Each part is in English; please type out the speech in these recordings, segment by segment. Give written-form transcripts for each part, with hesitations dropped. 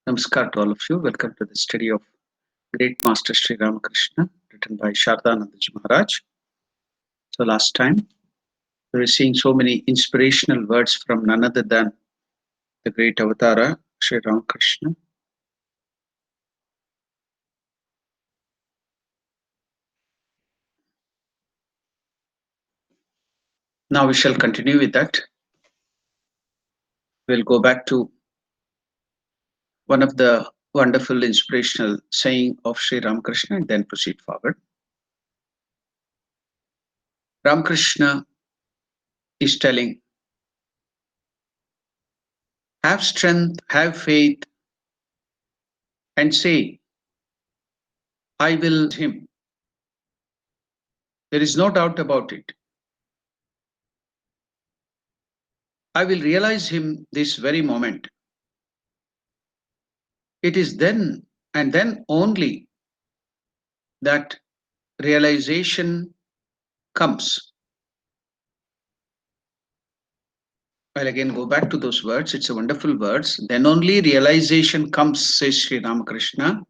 Namaskar to all of you. Welcome to the study of Great Master Sri Ramakrishna, written by Shardanandaji Maharaj. So, last time we were seeing so many inspirational words from none other than the great Avatara, Sri Ramakrishna. Now, we shall continue with that. We'll go back to one of the wonderful inspirational saying of Sri Ramakrishna and then proceed forward. Ramakrishna is telling, have strength, have faith, and say, I will him. There is no doubt about it. I will realize him this very moment. It is then and then only that realization comes. I'll again go back to those words. It's a wonderful words. Then only realization comes, says Sri Ramakrishna.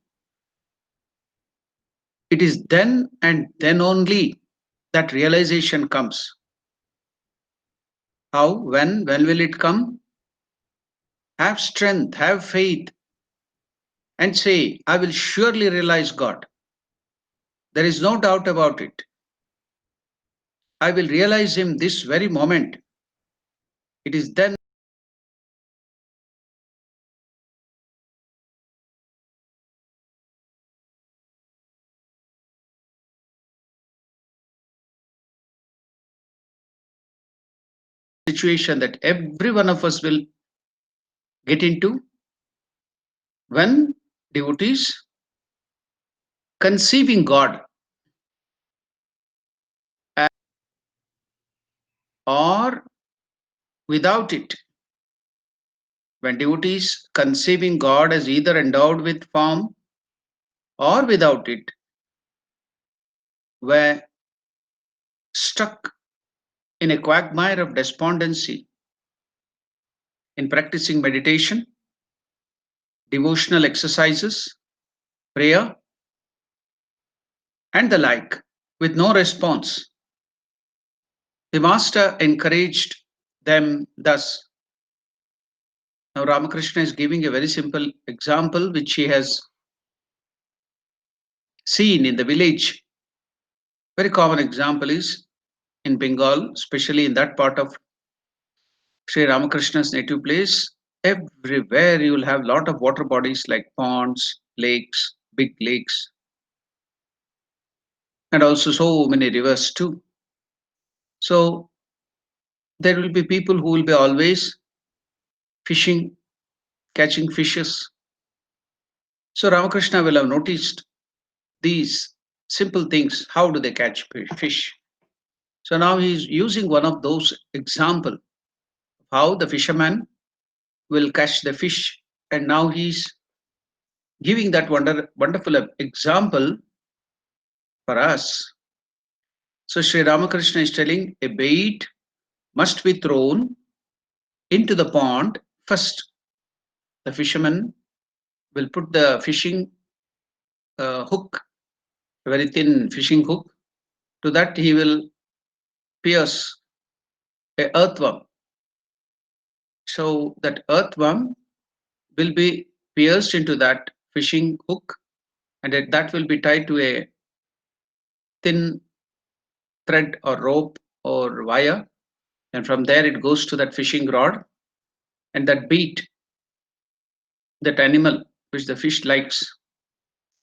It is then and then only that realization comes. How? When? When will it come? Have strength, have faith, and say, I will surely realize God. There is no doubt about it. I will realize Him this very moment. It is then situation that every one of us will get into when devotees conceiving God or without it. When devotees conceiving God as either endowed with form or without it were stuck in a quagmire of despondency in practicing meditation, devotional exercises, prayer, and the like, with no response. The Master encouraged them thus. Now, Ramakrishna is giving a very simple example which he has seen in the village. Very common example is in Bengal, especially in that part of Sri Ramakrishna's native place. Everywhere you will have lot of water bodies like ponds, lakes, big lakes, and also so many rivers too. So there will be people who will be always fishing, catching fishes. So Ramakrishna will have noticed these simple things. How do they catch fish? So now he is using one of those example how the fisherman will catch the fish, and now he's giving that wonderful example for us. So Sri Ramakrishna is telling a bait must be thrown into the pond first. The fisherman will put the fishing hook, a very thin fishing hook. To that he will pierce a earthworm. So that earthworm will be pierced into that fishing hook, and that will be tied to a thin thread or rope or wire, and from there it goes to that fishing rod, and that bait, that animal which the fish likes,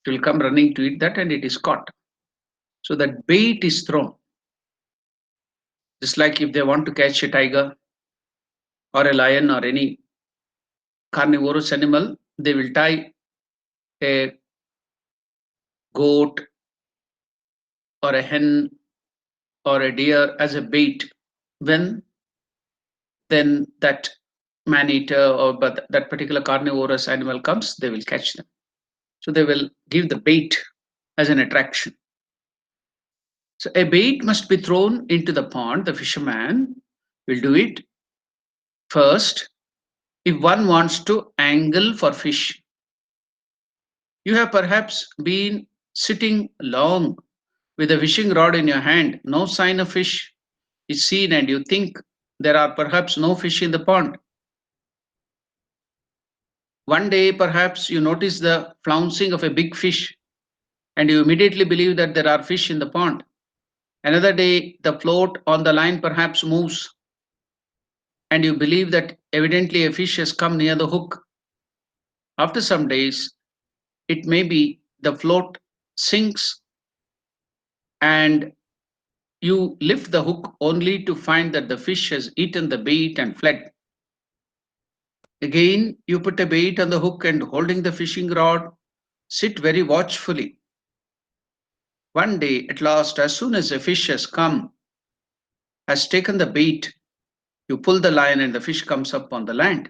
it will come running to eat that, and it is caught. So that bait is thrown. Just like if they want to catch a tiger or a lion or any carnivorous animal, they will tie a goat or a hen or a deer as a bait. When then that man eater or but that particular carnivorous animal comes, they will catch them. So they will give the bait as an attraction. So a bait must be thrown into the pond. The fisherman will do it first if one wants to angle for fish. You have perhaps been sitting long with a fishing rod in your hand. No sign of fish is seen, and you think there are perhaps no fish in the pond. One day, perhaps you notice the flouncing of a big fish, and you immediately believe that there are fish in the pond. Another day, the float on the line perhaps moves, and you believe that evidently a fish has come near the hook. After some days, it may be the float sinks and you lift the hook only to find that the fish has eaten the bait and fled. Again, you put a bait on the hook and holding the fishing rod, sit very watchfully. One day, at last, as soon as a fish has come, has taken the bait, you pull the line and the fish comes up on the land.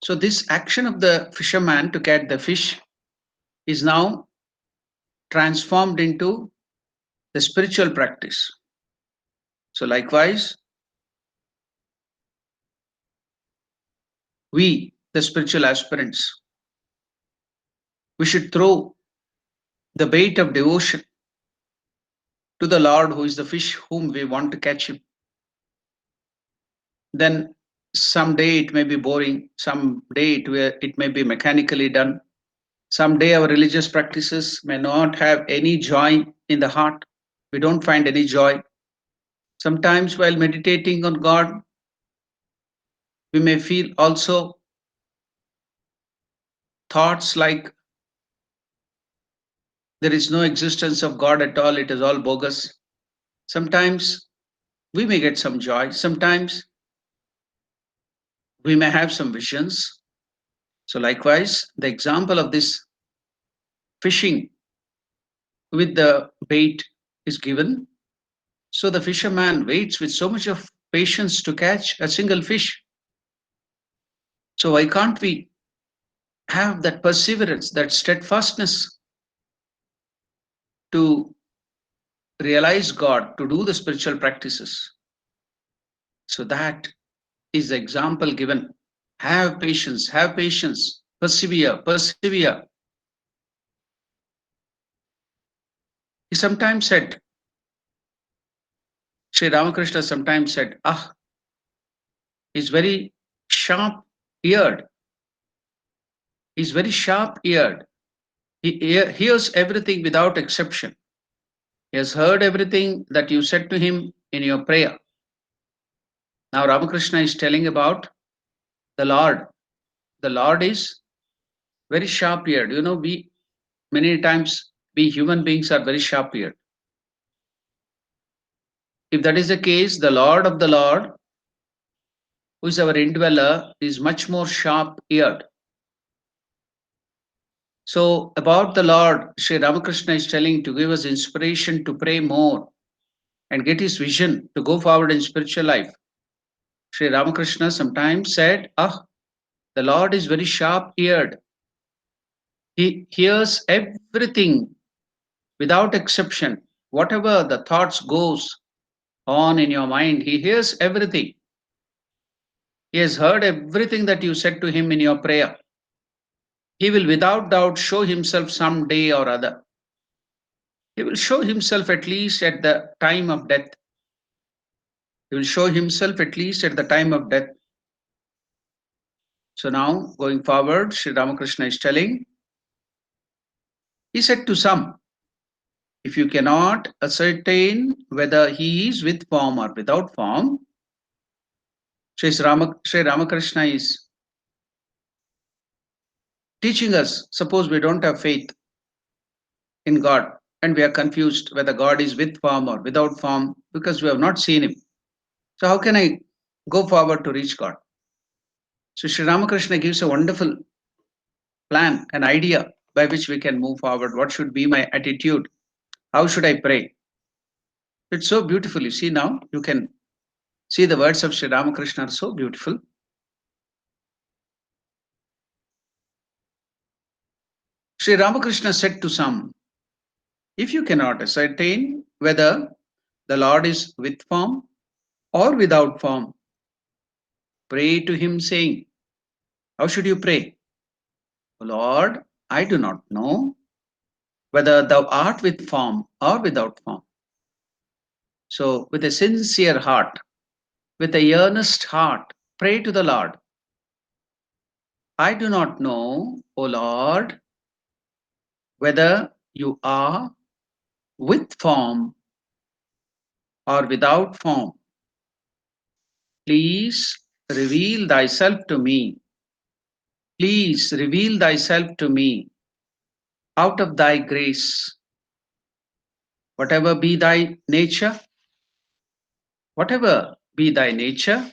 So, this action of the fisherman to catch the fish is now transformed into the spiritual practice. So, likewise, we, the spiritual aspirants, we should throw the bait of devotion to the Lord, who is the fish whom we want to catch him. Then someday it may be boring, someday it may be mechanically done, someday our religious practices may not have any joy in the heart. We don't find any joy. Sometimes while meditating on God, we may feel also thoughts like there is no existence of God at all, it is all bogus. Sometimes we may get some joy, sometimes we may have some visions. So, likewise, the example of this fishing with the bait is given. So, the fisherman waits with so much of patience to catch a single fish. So, why can't we have that perseverance, that steadfastness to realize God, to do the spiritual practices? So, that is the example given. Have patience, persevere, persevere. He sometimes said, Sri Ramakrishna sometimes said, ah, he's very sharp eared. He's very sharp eared. He hears everything without exception. He has heard everything that you said to him in your prayer. Now, Ramakrishna is telling about the Lord. The Lord is very sharp eared. You know, we many times we human beings are very sharp eared. If that is the case, the Lord of the Lord, who is our indweller, is much more sharp eared. So, about the Lord, Sri Ramakrishna is telling to give us inspiration to pray more and get his vision to go forward in spiritual life. Sri Ramakrishna sometimes said, ah, the Lord is very sharp eared. He hears everything without exception. Whatever the thoughts goes on in your mind, he hears everything. He has heard everything that you said to him in your prayer. He will without doubt show himself some day or other. He will show himself at least at the time of death. He will show himself at least at the time of death. So now, going forward, Sri Ramakrishna is telling, he said to some, if you cannot ascertain whether he is with form or without form, Sri Ramakrishna is teaching us. Suppose we don't have faith in God and we are confused whether God is with form or without form because we have not seen him. So, how can I go forward to reach God? So, Sri Ramakrishna gives a wonderful plan, an idea by which we can move forward. What should be my attitude? How should I pray? It's so beautiful. You see, now you can see the words of Sri Ramakrishna are so beautiful. Sri Ramakrishna said to some, if you cannot ascertain whether the Lord is with form or without form, pray to him saying, how should you pray? O Lord, I do not know whether thou art with form or without form. So, with a sincere heart, with a earnest heart, pray to the Lord. I do not know, O Lord, whether you are with form or without form. Please reveal thyself to me. Please reveal thyself to me out of thy grace. Whatever be thy nature, whatever be thy nature,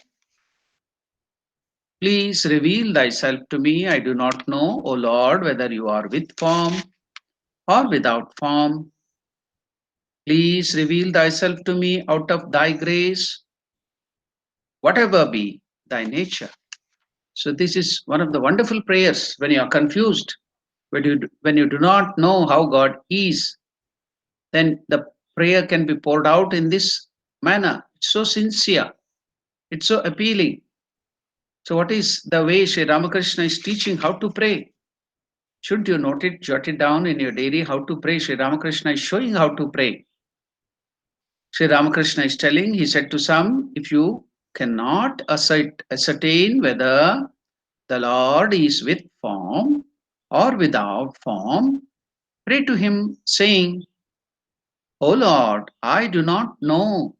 please reveal thyself to me. I do not know, O Lord, whether you are with form or without form. Please reveal thyself to me out of thy grace, whatever be thy nature. So, this is one of the wonderful prayers when you are confused, when you do not know how God is, then the prayer can be poured out in this manner. It's so sincere, it's so appealing. So, what is the way Sri Ramakrishna is teaching how to pray? Should you note it, jot it down in your diary how to pray? Sri Ramakrishna is showing how to pray. Sri Ramakrishna is telling, he said to some, if you cannot ascertain whether the Lord is with form or without form, pray to him, saying, O Lord, I do not know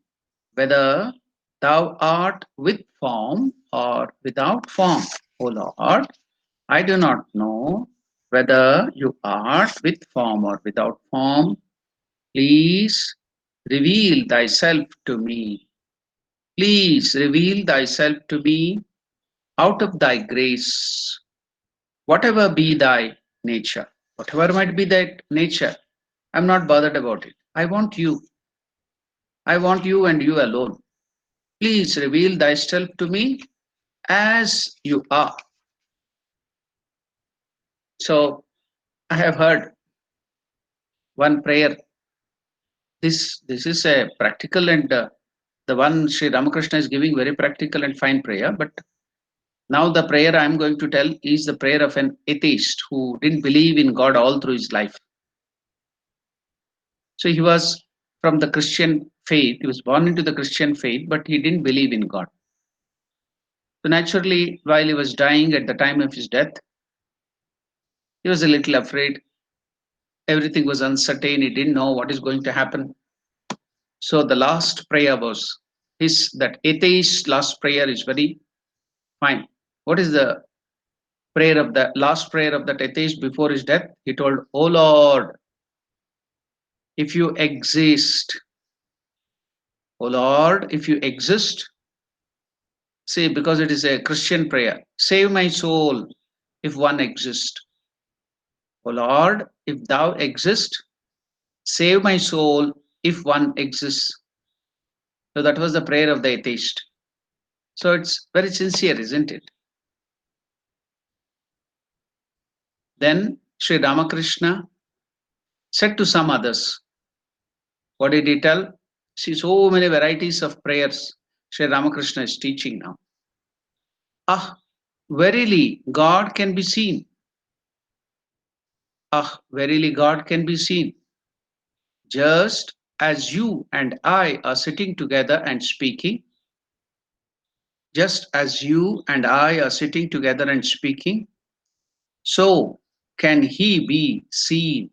whether thou art with form or without form. O Lord, I do not know whether you art with form or without form. Please reveal thyself to me. Please reveal thyself to me out of thy grace, whatever be thy nature. Whatever might be that nature, I'm not bothered about it. I want you. I want you and you alone. Please reveal thyself to me as you are. So I have heard one prayer. This is a practical and the one Sri Ramakrishna is giving very practical and fine prayer. But now the prayer I am going to tell is the prayer of an atheist who didn't believe in God all through his life. So he was from the Christian faith. He was born into the Christian faith, but he didn't believe in God. So naturally, while he was dying at the time of his death, he was a little afraid. Everything was uncertain. He didn't know what is going to happen. So the last prayer was his, that atheist last prayer is very fine. What is the prayer of the last prayer of that atheist before his death? He told, "Oh Lord, if you exist, oh Lord, if you exist, say, because it is a Christian prayer, save my soul if one exists. O Lord, if thou exist, save my soul if one exists." So that was the prayer of the atheist. So it's very sincere, isn't it? Then Sri Ramakrishna said to some others, what did he tell? See, so many varieties of prayers Sri Ramakrishna is teaching now. Ah, verily, God can be seen. Ah, verily, God can be seen. Just as you and I are sitting together and speaking, just as you and I are sitting together and speaking, so can he be seen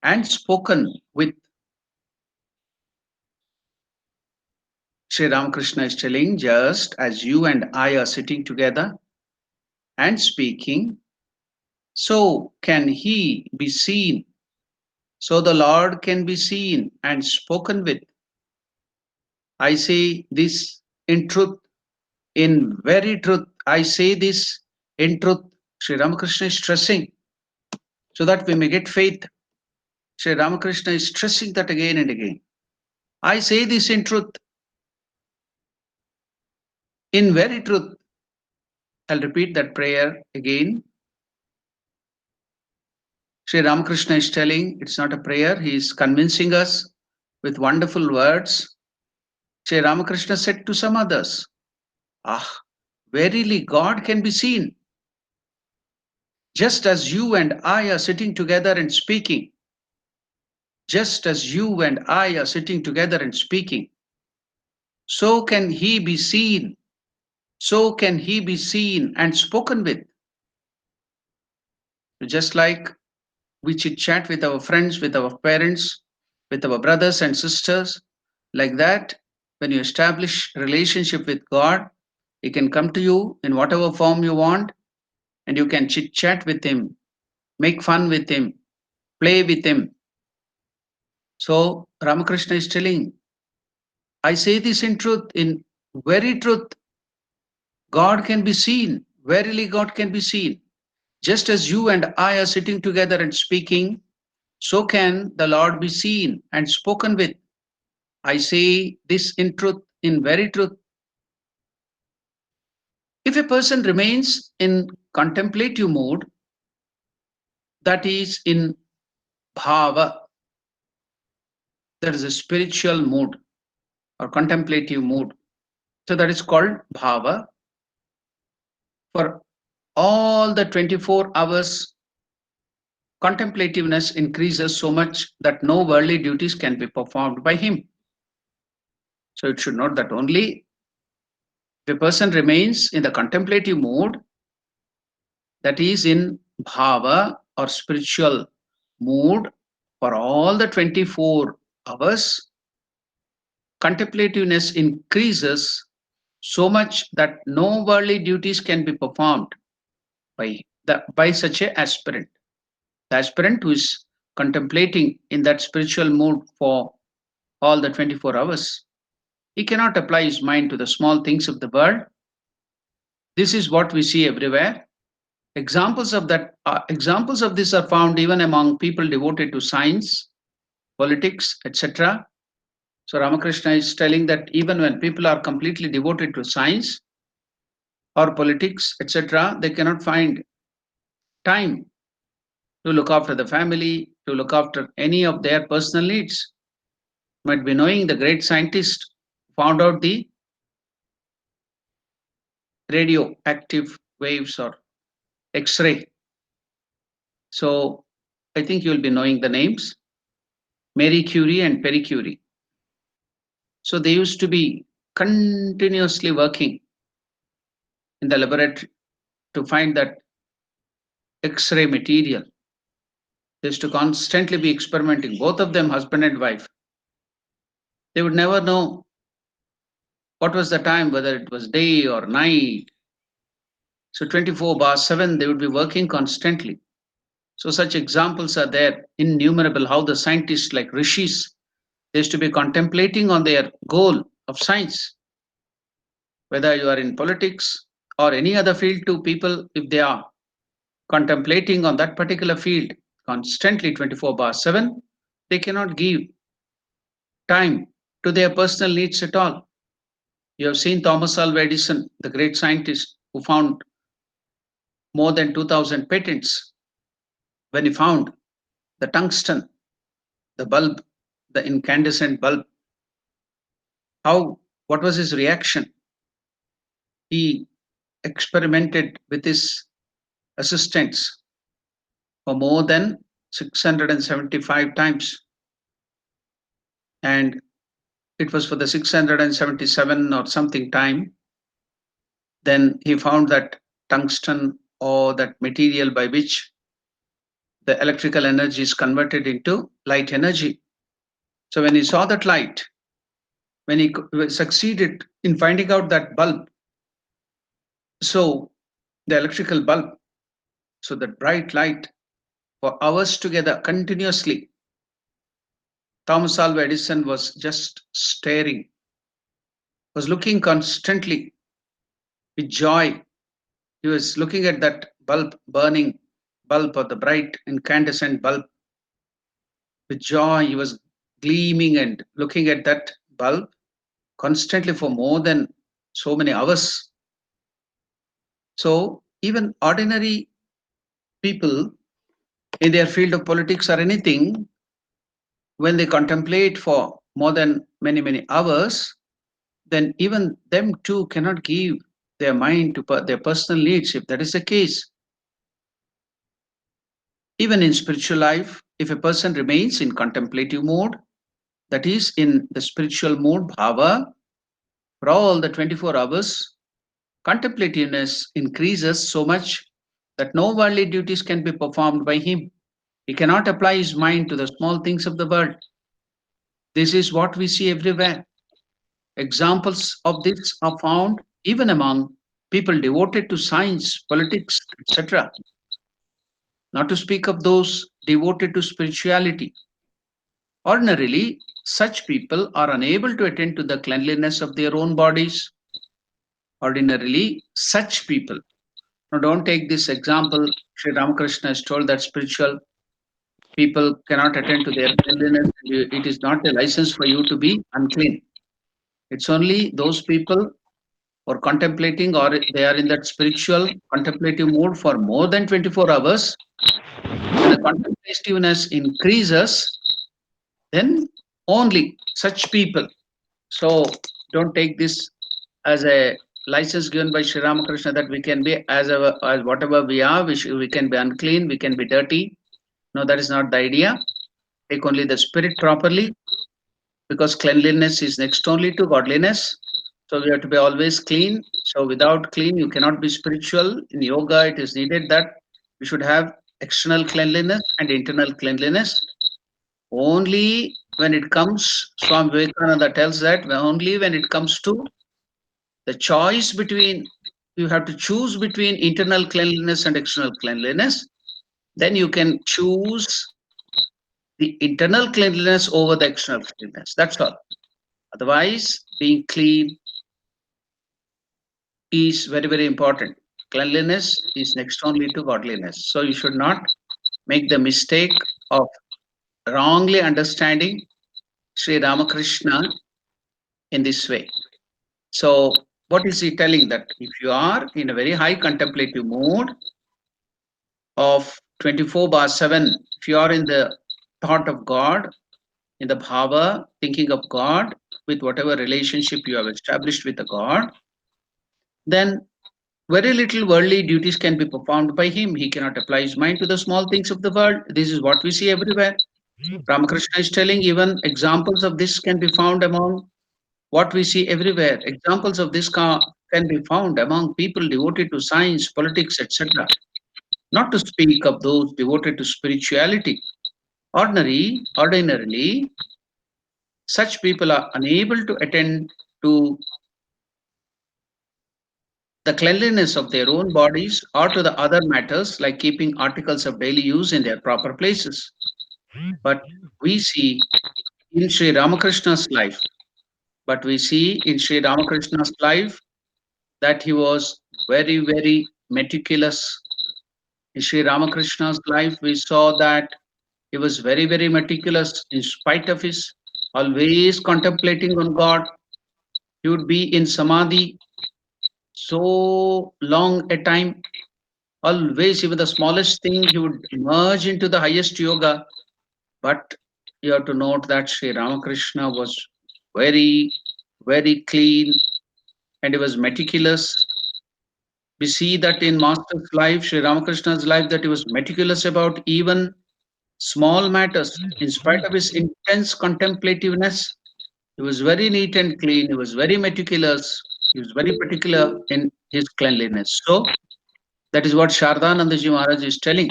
and spoken with. Sri Ramakrishna is telling, just as you and I are sitting together and speaking, so can he be seen. So the Lord can be seen and spoken with. I say this in truth, in very truth. I say this in truth. Sri Ramakrishna is stressing so that we may get faith. Sri Ramakrishna is stressing that again and again. I say this in truth, in very truth. I'll repeat that prayer again. Sri Ramakrishna is telling it's not a prayer, he is convincing us with wonderful words. Sri Ramakrishna said to some others, ah, verily God can be seen. Just as you and I are sitting together and speaking, just as you and I are sitting together and speaking, so can he be seen, so can he be seen and spoken with. Just like we chit chat with our friends, with our parents, with our brothers and sisters, like that, when you establish relationship with God, he can come to you in whatever form you want, and you can chit chat with him, make fun with him, play with him. So Ramakrishna is telling, I say this in truth, in very truth, God can be seen. Verily, God can be seen. Just as you and I are sitting together and speaking, so can the Lord be seen and spoken with. I say this in truth, in very truth. If a person remains in contemplative mood, that is in bhava, that is a spiritual mood or contemplative mood. So that is called bhava. For all the 24 hours, contemplativeness increases so much that no worldly duties can be performed by him. So it should note that only if a person remains in the contemplative mood, that is in bhava or spiritual mood for all the 24 hours, contemplativeness increases so much that no worldly duties can be performed by such a aspirant. The aspirant who is contemplating in that spiritual mood for all the 24 hours, he cannot apply his mind to the small things of the world. This is what we see everywhere. Examples of this are found even among people devoted to science, politics, etc. So Ramakrishna is telling that even when people are completely devoted to science or politics, etc., they cannot find time to look after the family, to look after any of their personal needs. Might be knowing the great scientist found out the radioactive waves or X-ray. So I think you'll be knowing the names, Marie Curie and Perry Curie. So they used to be continuously working in the laboratory to find that X-ray material. They used to constantly be experimenting, both of them, husband and wife. They would never know what was the time, whether it was day or night. So 24 bar 7, they would be working constantly. So such examples are there, innumerable, how the scientists like rishis, they used to be contemplating on their goal of science. Whether you are in politics or any other field, to people, if they are contemplating on that particular field constantly 24 bar 7, they cannot give time to their personal needs at all. You have seen Thomas Alva Edison, the great scientist who found more than 2000 patents. When he found the tungsten, the bulb, the incandescent bulb, how, what was his reaction? He experimented with his assistants for more than 675 times, and it was for the 677 or something time. Then he found that tungsten, or that material by which the electrical energy is converted into light energy. So when he saw that light, when he succeeded in finding out that bulb, so the electrical bulb, so that bright light for hours together continuously, Thomas Alva Edison was just staring, was looking constantly with joy. He was looking at that bulb, burning bulb, or the bright incandescent bulb. With joy, he was gleaming and looking at that bulb constantly for more than so many hours. So even ordinary people in their field of politics or anything, when they contemplate for more than many hours, then even them too cannot give their mind to their personal needs, if that is the case. Even in spiritual life, if a person remains in contemplative mode, that is, in the spiritual mode, bhava, for all the 24 hours, contemplativeness increases so much that no worldly duties can be performed by him. He cannot apply his mind to the small things of the world. This is what we see everywhere. Examples of this are found even among people devoted to science, politics, etc., not to speak of those devoted to spirituality. Ordinarily, such people are unable to attend to the cleanliness of their own bodies. Ordinarily, such people. Now, don't take this example. Sri Ramakrishna is told that spiritual people cannot attend to their cleanliness. It is not a license for you to be unclean. It's only those people or contemplating, or they are in that spiritual contemplative mood for more than 24 hours. When the contemplativeness increases, then only such people. So don't take this as a license given by Sri Ramakrishna that we can be as whatever we are, we can be unclean, we can be dirty. No, that is not the idea. Take only the spirit properly, because cleanliness is next only to godliness. So we have to be always clean. So without clean, you cannot be spiritual. In yoga, it is needed that we should have external cleanliness and internal cleanliness. Only when it comes, Swami Vivekananda tells that only when it comes to the choice between, you have to choose between internal cleanliness and external cleanliness, then you can choose the internal cleanliness over the external cleanliness. That's all. Otherwise, being clean is very, very important. Cleanliness is next only to godliness. So you should not make the mistake of wrongly understanding Sri Ramakrishna in this way. So, what is he telling? That if you are in a very high contemplative mood of 24 bar 7, if you are in the thought of God, in the bhava, thinking of God, with whatever relationship you have established with the God, then very little worldly duties can be performed by him. He cannot apply his mind to the small things of the world. This is what we see everywhere. Ramakrishna is telling even examples of this can be found among what we see everywhere. Examples of this can be found among people devoted to science, politics, etc. Not to speak of those devoted to spirituality. Ordinarily, such people are unable to attend to the cleanliness of their own bodies or to the other matters like keeping articles of daily use in their proper places. But we see in Sri Ramakrishna's life, but we see in Sri Ramakrishna's life that he was very, very meticulous. In Sri Ramakrishna's life, we saw that he was very, very meticulous in spite of his always contemplating on God. He would be in samadhi so long a time. Always, even the smallest thing, he would merge into the highest yoga. But you have to note that Sri Ramakrishna was very, very clean and he was meticulous. We see that in Master's life, Sri Ramakrishna's life, that he was meticulous about even small matters. In spite of his intense contemplativeness, he was very neat and clean. He was very meticulous. He was very particular in his cleanliness. So that is what Shardanandaji Maharaj is telling.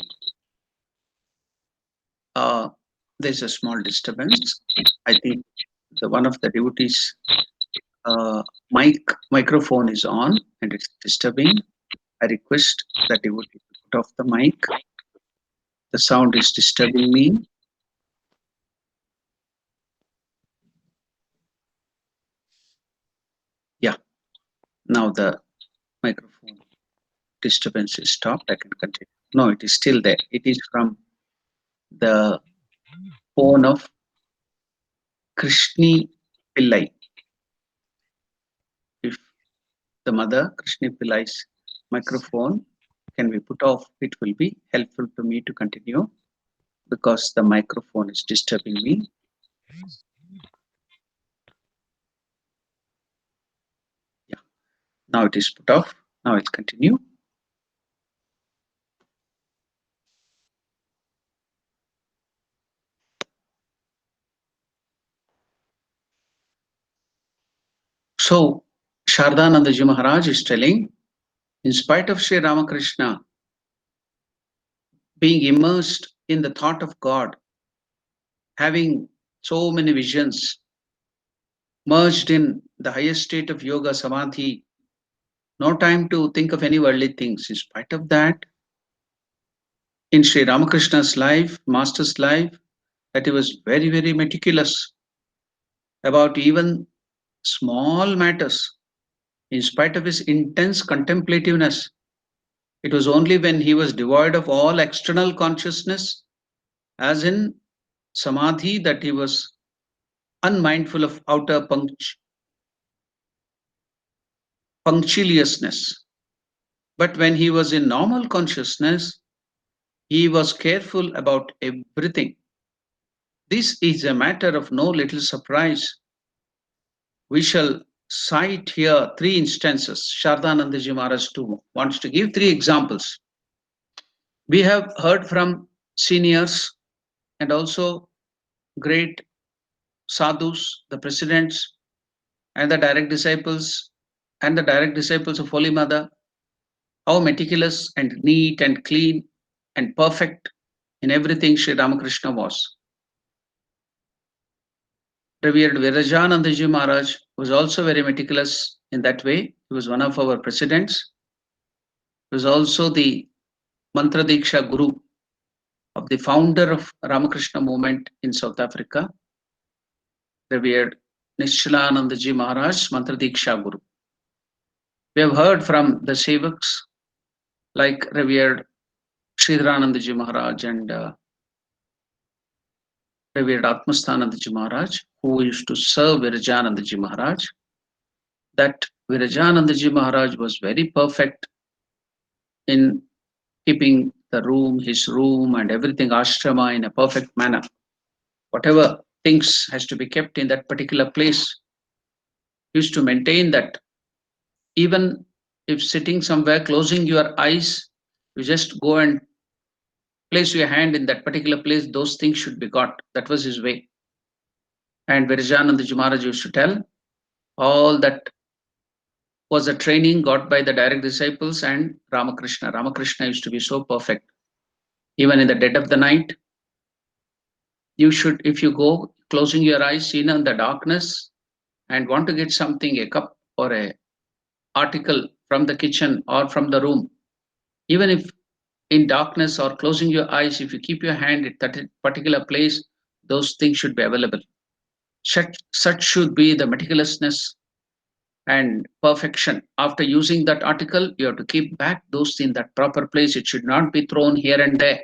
Uh, there's a small disturbance. I think one of the devotees' uh, microphone is on and it's disturbing. I request the devotee to put off the mic. The sound is disturbing me. Yeah, now the microphone disturbance is stopped. I can continue. No, it is still there. It is from the phone of Krishni Pillai. If the mother, Krishni Pillai's microphone can be put off, it will be helpful to me to continue because the microphone is disturbing me. Yeah, now it is put off. Now it's continue. So, Shardanandaji Maharaj is telling, in spite of Sri Ramakrishna being immersed in the thought of God, having so many visions, merged in the highest state of yoga samadhi, no time to think of any worldly things. In spite of that, in Sri Ramakrishna's life, Master's life, that he was very, very meticulous about even small matters. In spite of his intense contemplativeness, it was only when he was devoid of all external consciousness, as in samadhi, that he was unmindful of outer punctiliousness. But when he was in normal consciousness, he was careful about everything. This is a matter of no little surprise. We shall cite here three instances. Shardanandaji Maharaj too wants to give three examples. We have heard from seniors and also great sadhus, the presidents, and the direct disciples, and the direct disciples of Holy Mother, how meticulous and neat and clean and perfect in everything Sri Ramakrishna was. Revered Virajanandaji Maharaj was also very meticulous in that way. He was one of our presidents. He was also the Mantra Diksha Guru of the founder of Ramakrishna movement in South Africa, revered Nishchalanandaji Maharaj, Mantra Diksha Guru. We have heard from the Sevaks like revered Sridharanandaji Maharaj and revered Atmasthanandaji Maharaj, who used to serve Virajanandaji Maharaj. That Virajanandaji Maharaj was very perfect in keeping the room, his room, and everything, ashrama, in a perfect manner. Whatever things has to be kept in that particular place, he used to maintain that. Even if sitting somewhere, closing your eyes, you just go and place your hand in that particular place, those things should be got. That was his way. And Virajanandaji Maharaj used to tell, all that was a training got by the direct disciples and Ramakrishna. Ramakrishna used to be so perfect. Even in the dead of the night, you should, if you go closing your eyes in the darkness and want to get something, a cup or a article from the kitchen or from the room, even if in darkness or closing your eyes, if you keep your hand at that particular place, those things should be available. Such should be the meticulousness and perfection. After using that article, you have to keep back those in that proper place. It should not be thrown here and there.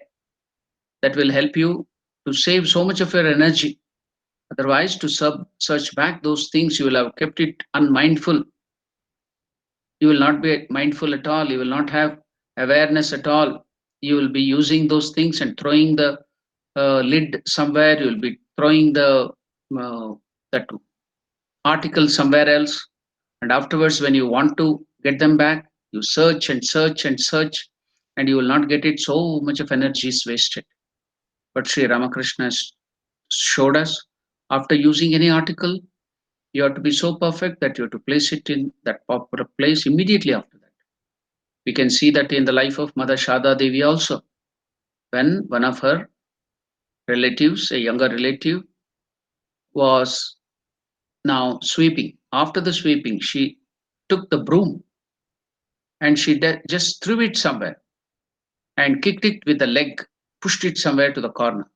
That will help you to save so much of your energy. Otherwise, to search back those things, you will have kept it unmindful. You will not be mindful at all. You will not have awareness at all. You will be using those things and throwing the lid somewhere. You will be throwing the uh, that article somewhere else. And afterwards, when you want to get them back, you search and search and search, and you will not get it. So much of energy is wasted. But Sri Ramakrishna showed us, after using any article, you have to be so perfect that you have to place it in that proper place immediately after that. We can see that in the life of Mother Shada Devi also, when one of her relatives, a younger relative, was now sweeping. After the sweeping, she took the broom and she just threw it somewhere and kicked it with the leg, pushed it somewhere to the corner.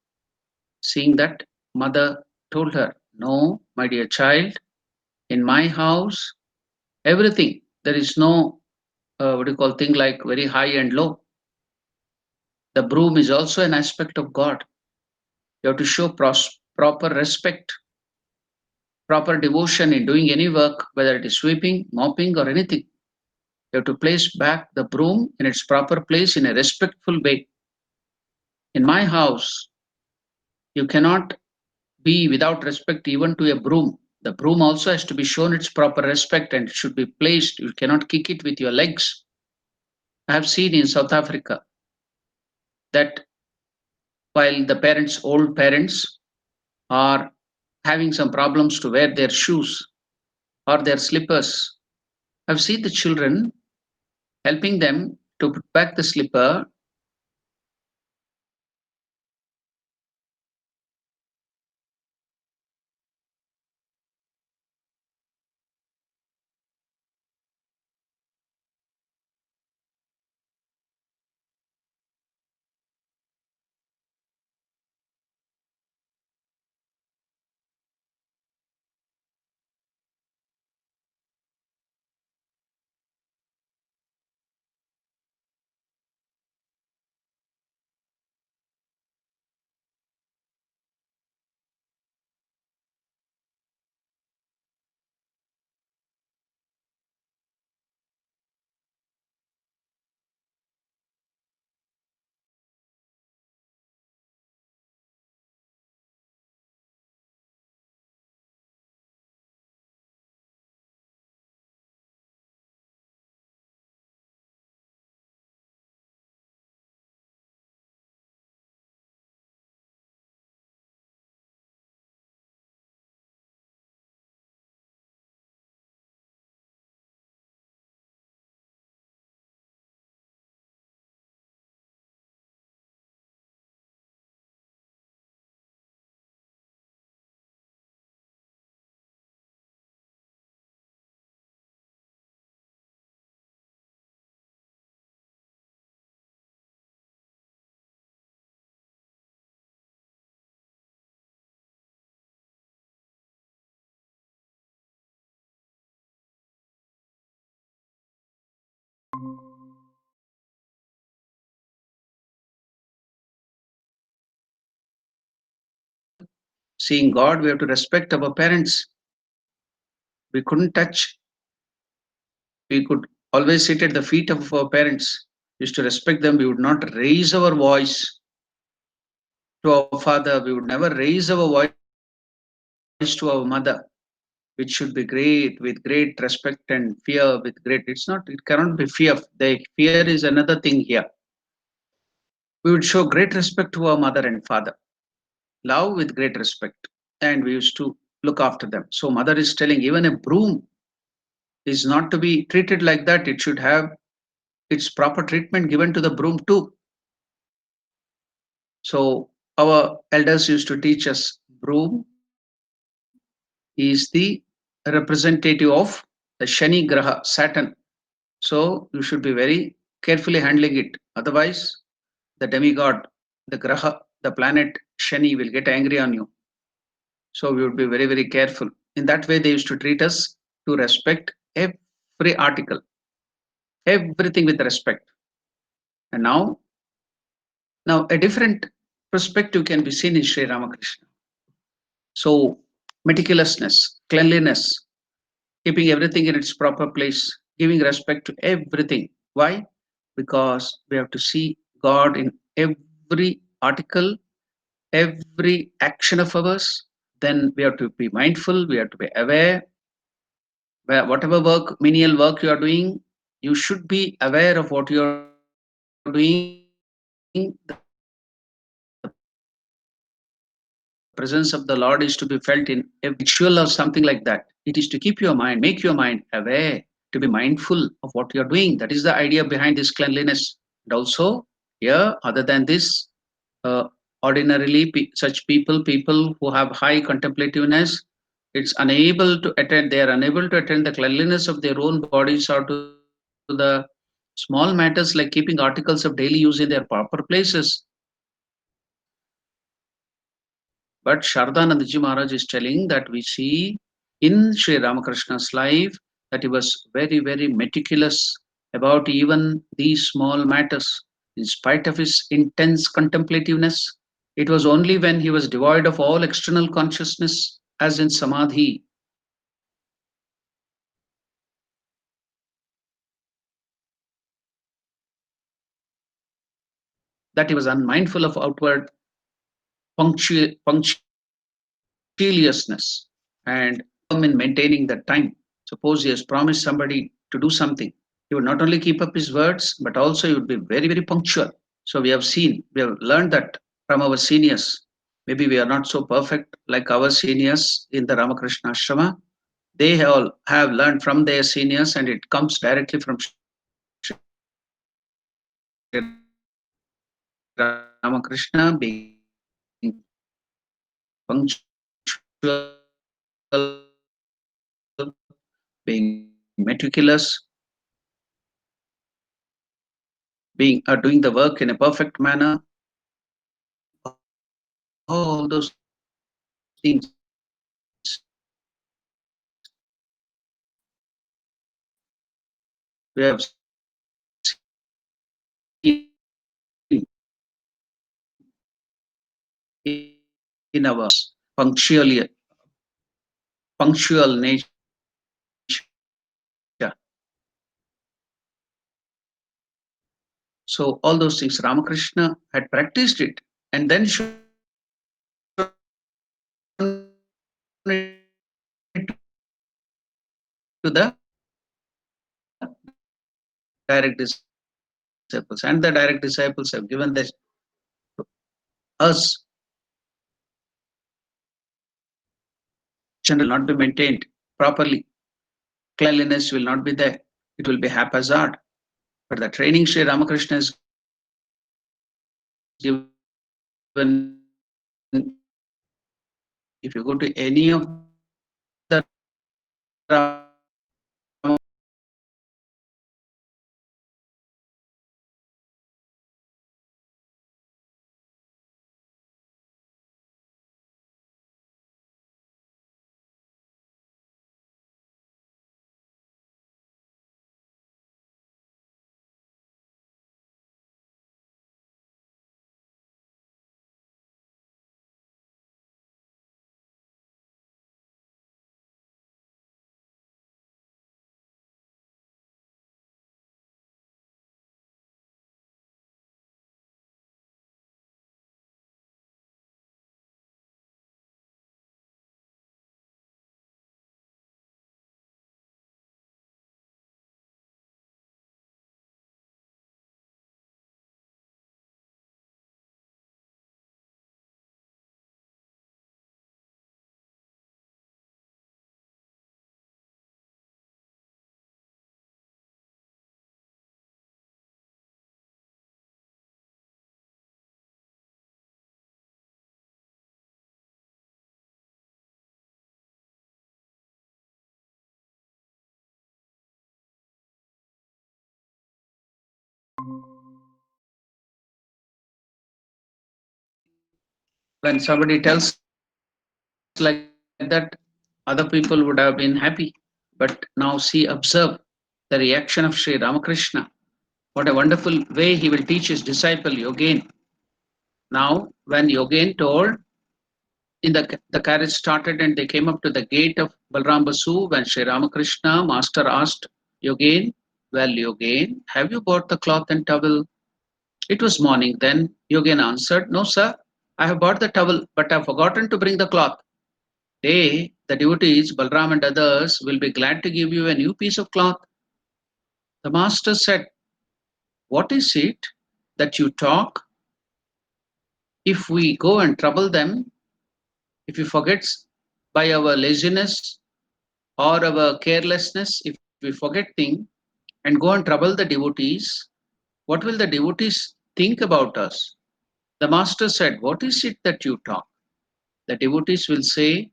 Seeing that, mother told her, "No, my dear child, in my house, everything, there is no what do you call thing like very high and low. The broom is also an aspect of God. You have to show proper respect, proper devotion in doing any work, whether it is sweeping, mopping, or anything. You have to place back the broom in its proper place in a respectful way. In my house, you cannot be without respect even to a broom. The broom also has to be shown its proper respect and should be placed. You cannot kick it with your legs. I have seen in South Africa that while the parents, old parents, are having some problems to wear their shoes, or their slippers. I've seen the children helping them to put back the slipper. Seeing God, we have to respect our parents. We couldn't touch, we could always sit at the feet of our parents. We used to respect them. We would not raise our voice to our father. We would never raise our voice to our mother, which should be great, with great respect and fear, with great. It's not, it cannot be fear. The fear is another thing here. We would show great respect to our mother and father, love with great respect, and we used to look after them. So, mother is telling even a broom is not to be treated like that. It should have its proper treatment given to the broom too. So, our elders used to teach us broom is the representative of the Shani Graha, Saturn. So, you should be very carefully handling it. Otherwise, the demigod, the Graha, the planet Shani will get angry on you. So, we would be very, very careful. In that way, they used to treat us to respect every article, everything with respect. And now a different perspective can be seen in Sri Ramakrishna. So, meticulousness, cleanliness, keeping everything in its proper place, giving respect to everything. Why? Because we have to see God in every article, every action of ours. Then we have to be mindful, we have to be aware. Whatever work, menial work you are doing, you should be aware of what you are doing. The presence of the Lord is to be felt in every ritual or something like that. It is to keep your mind, make your mind aware, to be mindful of what you are doing. That is the idea behind this cleanliness. And also, here, other than this, uh, ordinarily, such people who have high contemplativeness, it's unable to attend. They are unable to attend the cleanliness of their own bodies or to the small matters like keeping articles of daily use in their proper places. But Shardanandaji Maharaj is telling that we see in Sri Ramakrishna's life that he was very, very meticulous about even these small matters. In spite of his intense contemplativeness, it was only when he was devoid of all external consciousness, as in Samadhi, that he was unmindful of outward punctiliousness and firm in maintaining the time. Suppose he has promised somebody to do something, he would not only keep up his words, but also he would be very, very punctual. So we have learned that from our seniors. Maybe we are not so perfect like our seniors in the Ramakrishna Ashrama, They all have learned from their seniors, and it comes directly from Sri Ramakrishna, being meticulous, doing the work in a perfect manner. All those things we have in our punctual nature. So all those things, Ramakrishna had practiced it and then shown it to the direct disciples, and the direct disciples have given this to us. General will not be maintained properly. Cleanliness will not be there. It will be haphazard. But the training Sri Ramakrishna has given, if you go to any of the when somebody tells like that, other people would have been happy. But now see, observe the reaction of Sri Ramakrishna. What a wonderful way he will teach his disciple Yogen. Now, when Yogen told, the carriage started and they came up to the gate of Balram Basu. When Sri Ramakrishna, master asked Yogen, well, Yogen, have you bought the cloth and towel? It was morning then. Yogen answered, no, sir, I have bought the towel, but I have forgotten to bring the cloth. They, the devotees, Balram and others, will be glad to give you a new piece of cloth. The master said, what is it that you talk? If we go and trouble them, if we forget by our laziness or our carelessness, if we forget things and go and trouble the devotees, what will the devotees think about us? The master said, what is it that you talk? The devotees will say,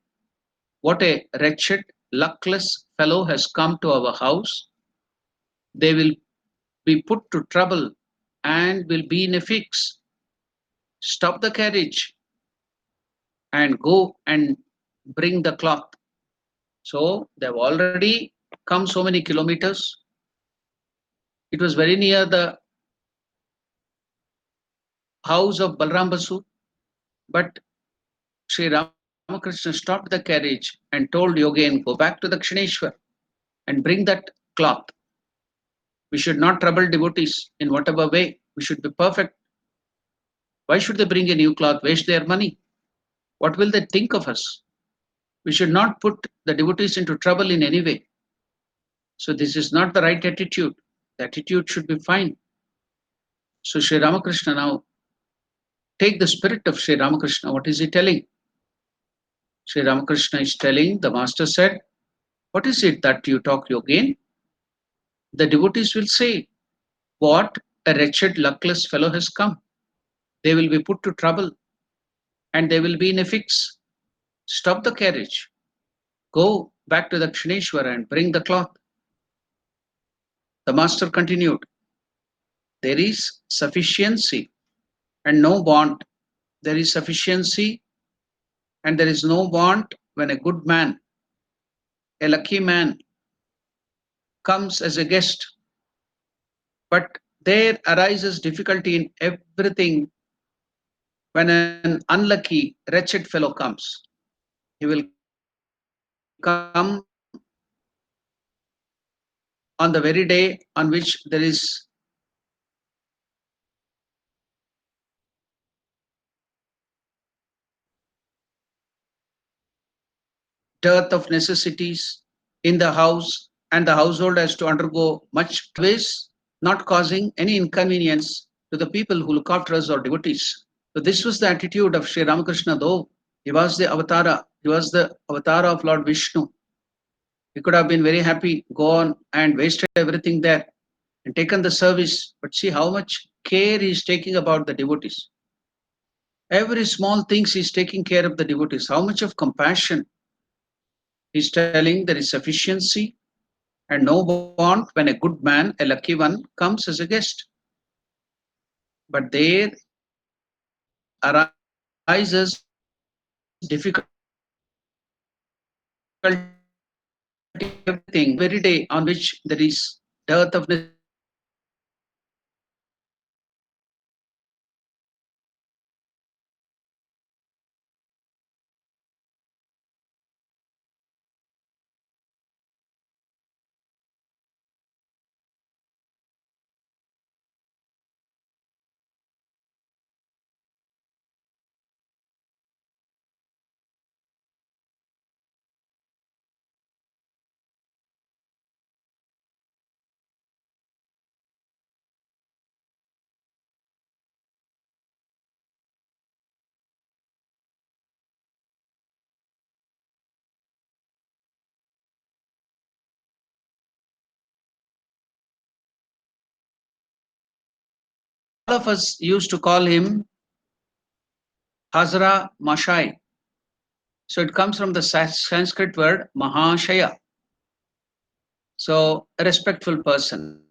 what a wretched, luckless fellow has come to our house. They will be put to trouble and will be in a fix. Stop the carriage and go and bring the cloth. So they've already come so many kilometers. It was very near the house of Balram Basu, but Sri Ramakrishna stopped the carriage and told Yogen, go back to the Kshineshwar and bring that cloth. We should not trouble devotees in whatever way. We should be perfect. Why should they bring a new cloth, waste their money? What will they think of us? We should not put the devotees into trouble in any way. So this is not the right attitude. The attitude should be fine. So Sri Ramakrishna now take the spirit of Sri Ramakrishna. What is he telling? Sri Ramakrishna is telling, the master said, What is it that you talk again? The devotees will say, what a wretched, luckless fellow has come. They will be put to trouble and they will be in a fix. Stop the carriage. Go back to the Kshineshwara and bring the cloth. The master continued, there is sufficiency and no want. There is sufficiency and there is no want when a good man, a lucky man, comes as a guest. But there arises difficulty in everything when an unlucky, wretched fellow comes. He will come on the very day on which there is dearth of necessities in the house, and the household has to undergo much ways, not causing any inconvenience to the people who look after us or devotees. So this was the attitude of Sri Ramakrishna, though he was the avatara, he was the avatara of Lord Vishnu. He could have been very happy, gone and wasted everything there and taken the service. But see how much care he is taking about the devotees. Every small things he is taking care of the devotees. How much of compassion. He's telling there is sufficiency and no want when a good man, a lucky one, comes as a guest. But there arises difficulty everything very day on which there is dearth of necessities in the house, and the household has to undergo much travails, not causing any inconvenience to the people who look after us or devotees. All of us used to call him Hazra Mashai. So it comes from the Sanskrit word Mahashaya. So a respectful person.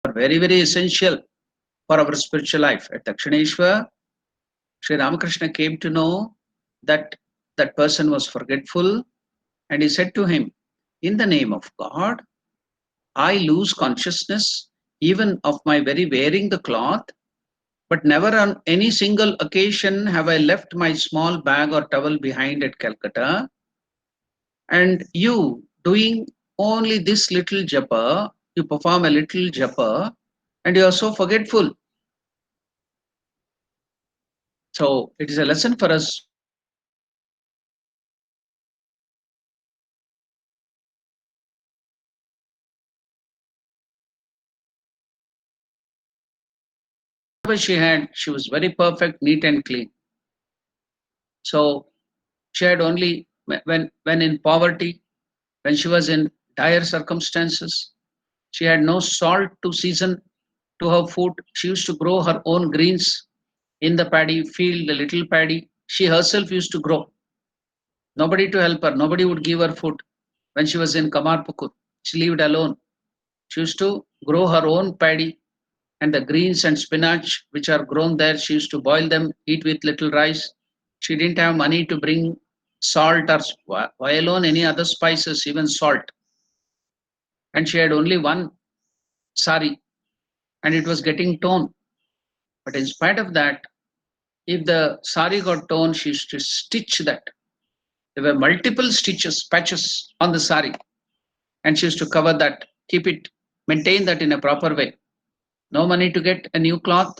Are very, very essential for our spiritual life. At Dakshineshwar, Sri Ramakrishna came to know that that person was forgetful, and he said to him, in the name of God, I lose consciousness even of my very wearing the cloth, but never on any single occasion have I left my small bag or towel behind at Calcutta. And you doing only this little japa, you perform a little japa, and you are so forgetful. So it is a lesson for us to be very, very careful about our spiritual life. She was very perfect, neat and clean. So she had only when in poverty, when she was in dire circumstances, she had no salt to season to her food. She used to grow her own greens in the paddy field, the little paddy. She herself used to grow. Nobody to help her. Nobody would give her food. When she was in Kamarpukur, she lived alone. She used to grow her own paddy and the greens and spinach which are grown there. She used to boil them, eat with little rice. She didn't have money to bring salt or why alone any other spices, even salt. And she had only one sari and it was getting torn. But in spite of that, if the sari got torn, she used to stitch that. There were multiple stitches, patches on the sari, and she used to cover that, keep it, maintain that in a proper way. No money to get a new cloth,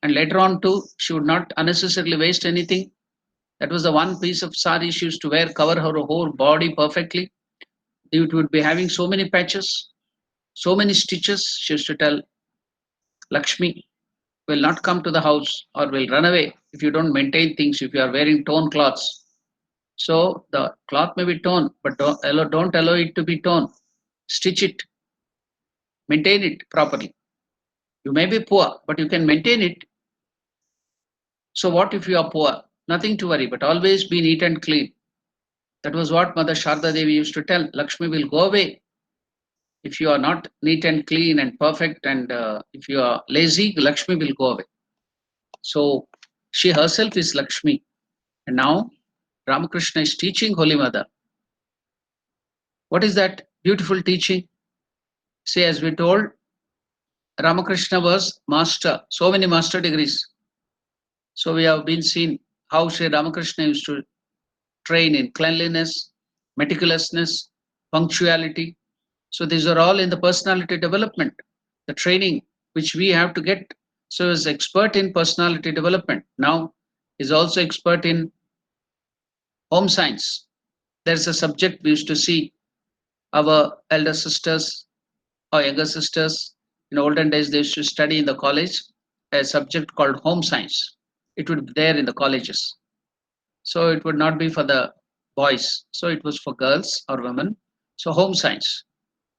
and later on too, she would not unnecessarily waste anything. That was the one piece of sari she used to wear, cover her whole body perfectly. It would be having so many patches, so many stitches. She used to tell Lakshmi will not come to the house or will run away if you don't maintain things, if you are wearing torn cloths. So the cloth may be torn, but don't allow it to be torn. Stitch it, maintain it properly. You may be poor, but you can maintain it. So what if you are poor? Nothing to worry, but always be neat and clean. That was what Mother Sharda Devi used to tell. Lakshmi will go away if you are not neat and clean and perfect, and if you are lazy, Lakshmi will go away. So she herself is Lakshmi. And now Ramakrishna is teaching Holy Mother. What is that beautiful teaching? See, as we told, Ramakrishna was master, so many master degrees. So we have been seen how Sri Ramakrishna used to train in cleanliness, meticulousness, punctuality. So these are all in the personality development, the training which we have to get. So is expert in personality development. Now is also expert in home science. There's a subject we used to see our elder sisters or younger sisters in olden days they used to study in the college a subject called home science. It would be there in the colleges. So it would not be for the boys. So it was for girls or women. So home science.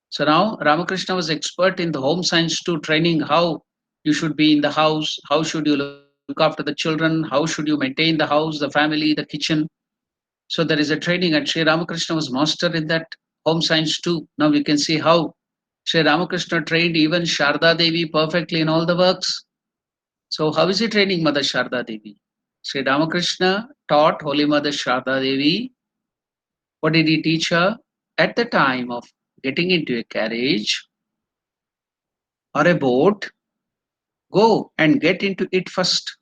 So now Ramakrishna was expert in the home science too, training how you should be in the house, how should you look after the children, how should you maintain the house, the family, the kitchen. So there is a training, and Sri Ramakrishna was master in that home science too. Now we can see how Sri Ramakrishna trained even Sharda Devi perfectly in all the works. So how is he training Mother Sharda Devi? Sri Ramakrishna taught Holy Mother Sharda Devi. What did he teach her? At the time of getting into a carriage or a boat, go and get into it first.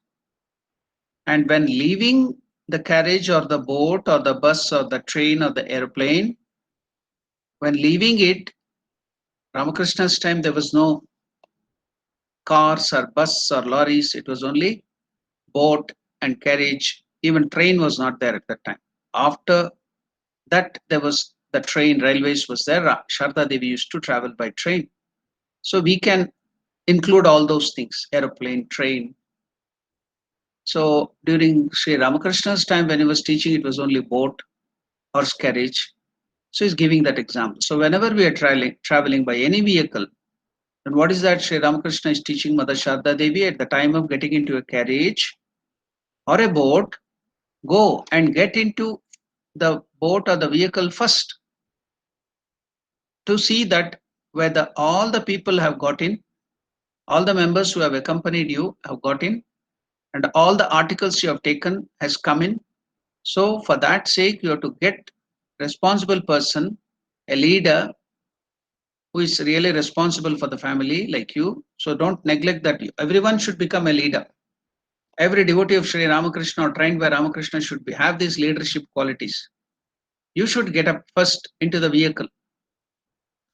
And when leaving the carriage or the boat or the bus or the train or the airplane, when leaving it, Ramakrishna's time there was no cars or bus or lorries, it was only boat and carriage. Even train was not there at that time. After that, there was the train, railways was there. Sharda Devi used to travel by train. So we can include all those things, aeroplane, train. So during Sri Ramakrishna's time, when he was teaching, it was only boat, horse carriage. So he's giving that example. So whenever we are traveling by any vehicle, then what is that Sri Ramakrishna is teaching Mother Sharda Devi at the time of getting into a carriage or a boat, go and get into the boat or the vehicle first to see that whether all the people have got in, all the members who have accompanied you have got in, and all the articles you have taken has come in. So for that sake, you have to get responsible person, a leader who is really responsible for the family like you. So don't neglect that. Everyone should become a leader. Every devotee of Sri Ramakrishna or trained by Ramakrishna should have these leadership qualities. You should get up first into the vehicle.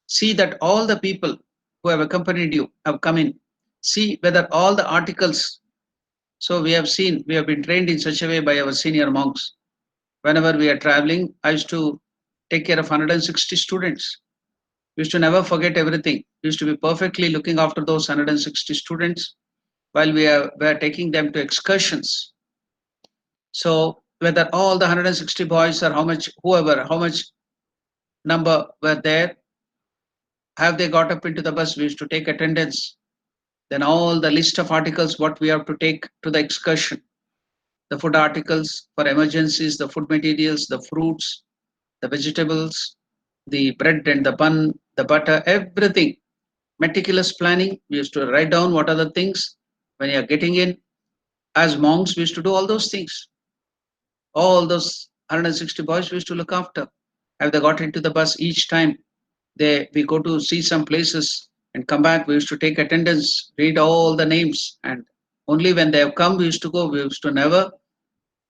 See that all the people who have accompanied you have come in. See whether all the articles. So we have seen, we have been trained in such a way by our senior monks. Whenever we are traveling, I used to take care of 160 students. We used to never forget everything. We used to be perfectly looking after those 160 students. while we are taking them to excursions. So whether all the 160 boys or how much, whoever, how much number were there, have they got up into the bus? We used to take attendance. Then all the list of articles what we have to take to the excursion, the food articles for emergencies, the food materials, the fruits, the vegetables, the bread and the bun, the butter, everything. Meticulous planning. We used to write down what are the things when you are getting in. As monks, we used to do all those things. All those 160 boys we used to look after. Have they got into the bus each time? We go to see some places and come back. We used to take attendance, read all the names, and only when they have come, we used to go. We used to never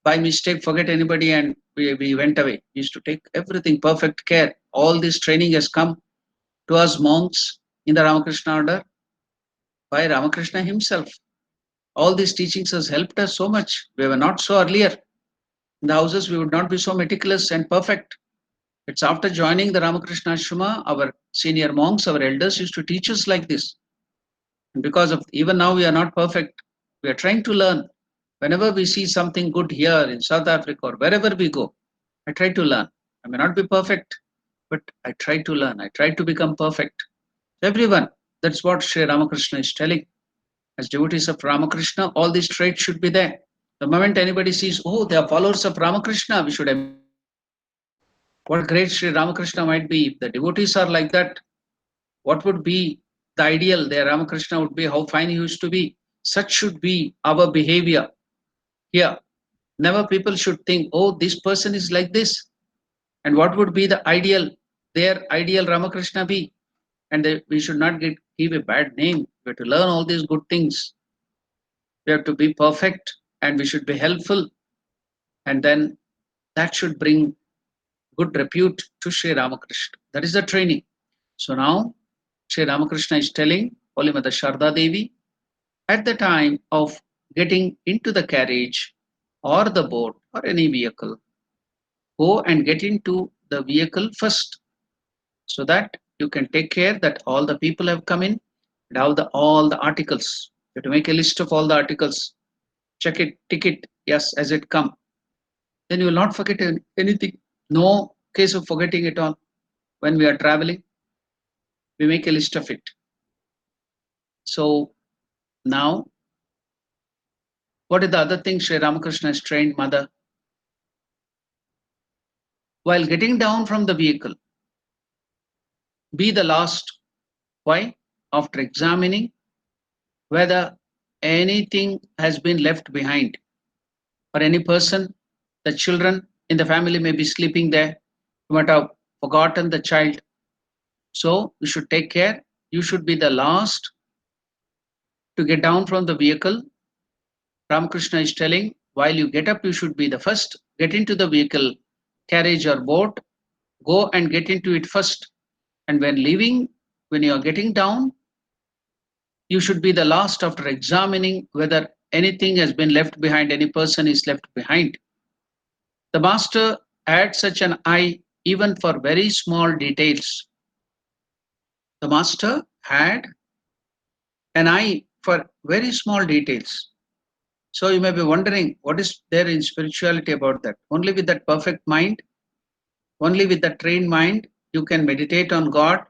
by mistake forget anybody, and we went away. We used to take everything perfect care. All this training has come to us monks in the Ramakrishna order by Ramakrishna himself. All these teachings has helped us so much. We were not so earlier. In the houses, we would not be so meticulous and perfect. It's after joining the Ramakrishna Ashrama, our senior monks, our elders used to teach us like this. And because of even now we are not perfect, we are trying to learn. Whenever we see something good here in South Africa or wherever we go, I try to learn. I may not be perfect, but I try to learn. I try to become perfect. Everyone, that's what Sri Ramakrishna is telling. As devotees of Ramakrishna, all these traits should be there. The moment anybody sees, oh, they are followers of Ramakrishna, we should emulate them. What great Sri Ramakrishna might be. If the devotees are like that, what would be the ideal there? Ramakrishna would be how fine he used to be. Such should be our behavior here. Never people should think, oh, this person is like this. And what would be the ideal, their ideal Ramakrishna be? And we should not give a bad name. We have to learn all these good things. We have to be perfect and we should be helpful. And then that should bring good repute to Sri Ramakrishna. That is the training. So now Sri Ramakrishna is telling Holy Mother Sharda Devi, at the time of getting into the carriage or the boat or any vehicle, go and get into the vehicle first so that you can take care that all the people have come in and have all the articles. You have to make a list of all the articles, check it, tick it, yes, as it come. Then you will not forget anything. No case of forgetting it all. When we are traveling, we make a list of it. So now, what is the other thing Sri Ramakrishna has trained mother? While getting down from the vehicle, be the last. Why? After examining whether anything has been left behind or any person, the children in the family may be sleeping there. You might have forgotten the child. So you should take care. You should be the last to get down from the vehicle. Ramakrishna is telling, while you get up, you should be the first. Get into the vehicle, carriage or boat. Go and get into it first. And when leaving, when you are getting down, you should be the last after examining whether anything has been left behind, any person is left behind. The master had such an eye even for very small details. The master had an eye for very small details. So you may be wondering, what is there in spirituality about that? Only with that perfect mind, only with that trained mind, you can meditate on God.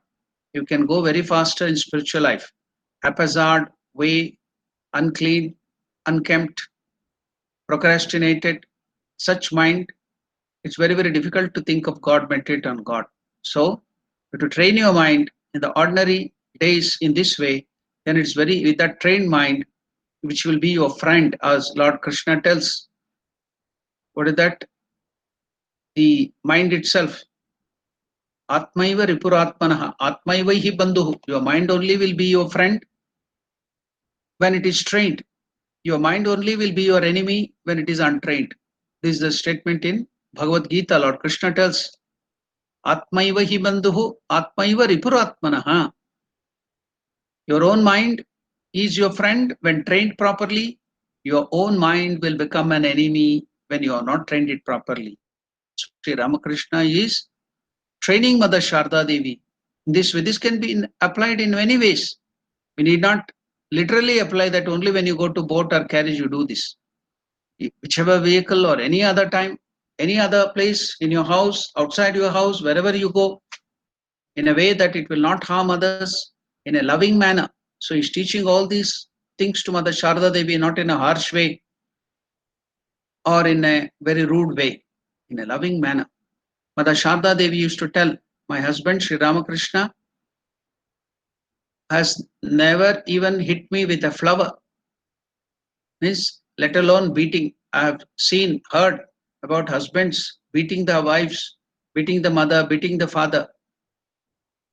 You can go very faster in spiritual life. Haphazard way, unclean, unkempt, procrastinated, such mind, it's very, very difficult to think of God, meditate on God. So, to train your mind in the ordinary days in this way, then it's very, with that trained mind, which will be your friend, as Lord Krishna tells. What is that? The mind itself. Atmaiva ripuratmanaha. Atmaiva hi bandhu. Your mind only will be your friend when it is trained. Your mind only will be your enemy when it is untrained. This is the statement in Bhagavad Gita. Lord Krishna tells, Atmaiva hi bandhu, Atmaiva ripuratmanaha. Your own mind is your friend when trained properly. Your own mind will become an enemy when you are not trained it properly. So Sri Ramakrishna is training Mother Sharda Devi. This can be applied in many ways. We need not literally apply that only when you go to boat or carriage, you do this. Whichever vehicle or any other time, any other place in your house, outside your house, wherever you go, in a way that it will not harm others, in a loving manner. So he's teaching all these things to Mother Sharda Devi, not in a harsh way or in a very rude way, in a loving manner. Mother Sharda Devi used to tell, my husband Sri Ramakrishna has never even hit me with a flower, means let alone beating. I have seen, heard about husbands beating their wives, beating the mother, beating the father.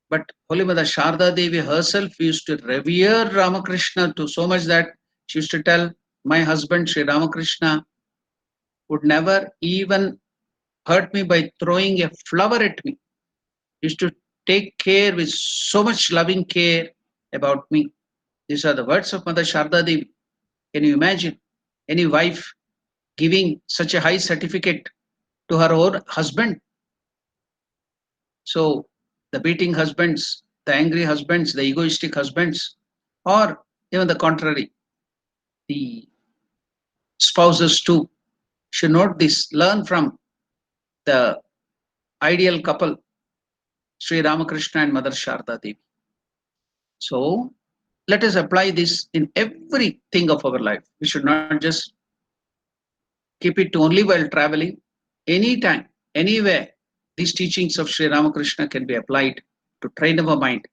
But Holy Mother Sharda Devi herself used to revere Ramakrishna to so much that she used to tell, my husband Sri Ramakrishna would never even hurt me by throwing a flower at me. He used to take care with so much loving care about me. These are the words of Mother Sharda Devi. Can you imagine any wife giving such a high certificate to her own husband? So the beating husbands, the angry husbands, the egoistic husbands, or even the contrary, the spouses too should note this, learn from the ideal couple, Sri Ramakrishna and Mother Sharda Devi. So let us apply this in everything of our life. We should not just keep it to only while traveling. Anytime, anywhere, these teachings of Sri Ramakrishna can be applied to train our mind.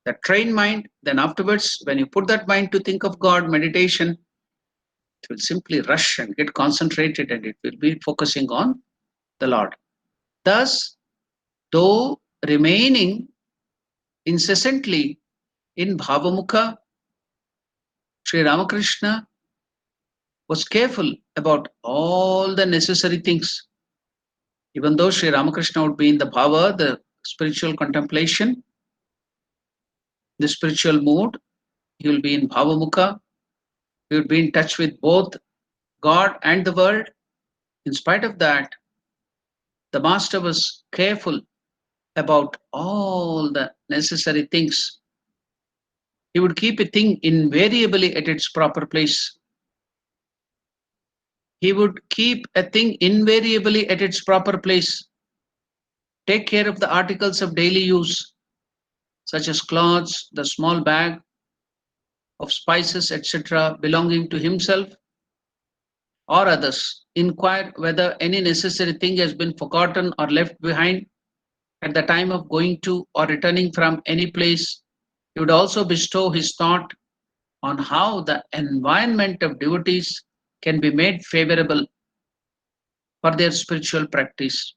The trained mind, then afterwards, when you put that mind to think of God, meditation, it will simply rush and get concentrated and it will be focusing on the Lord. Thus, though remaining incessantly in Bhavamukha, Sri Ramakrishna was careful about all the necessary things. Even though Sri Ramakrishna would be in the bhava, the spiritual contemplation, the spiritual mood, he will be in bhava mukha, he would be in touch with both God and the world. In spite of that, the master was careful about all the necessary things. He would keep a thing invariably at its proper place. He would keep a thing invariably at its proper place. Take care of the articles of daily use, such as clothes, the small bag of spices, etc., belonging to himself or others. Inquire whether any necessary thing has been forgotten or left behind at the time of going to or returning from any place. He would also bestow his thought on how the environment of devotees can be made favorable for their spiritual practice.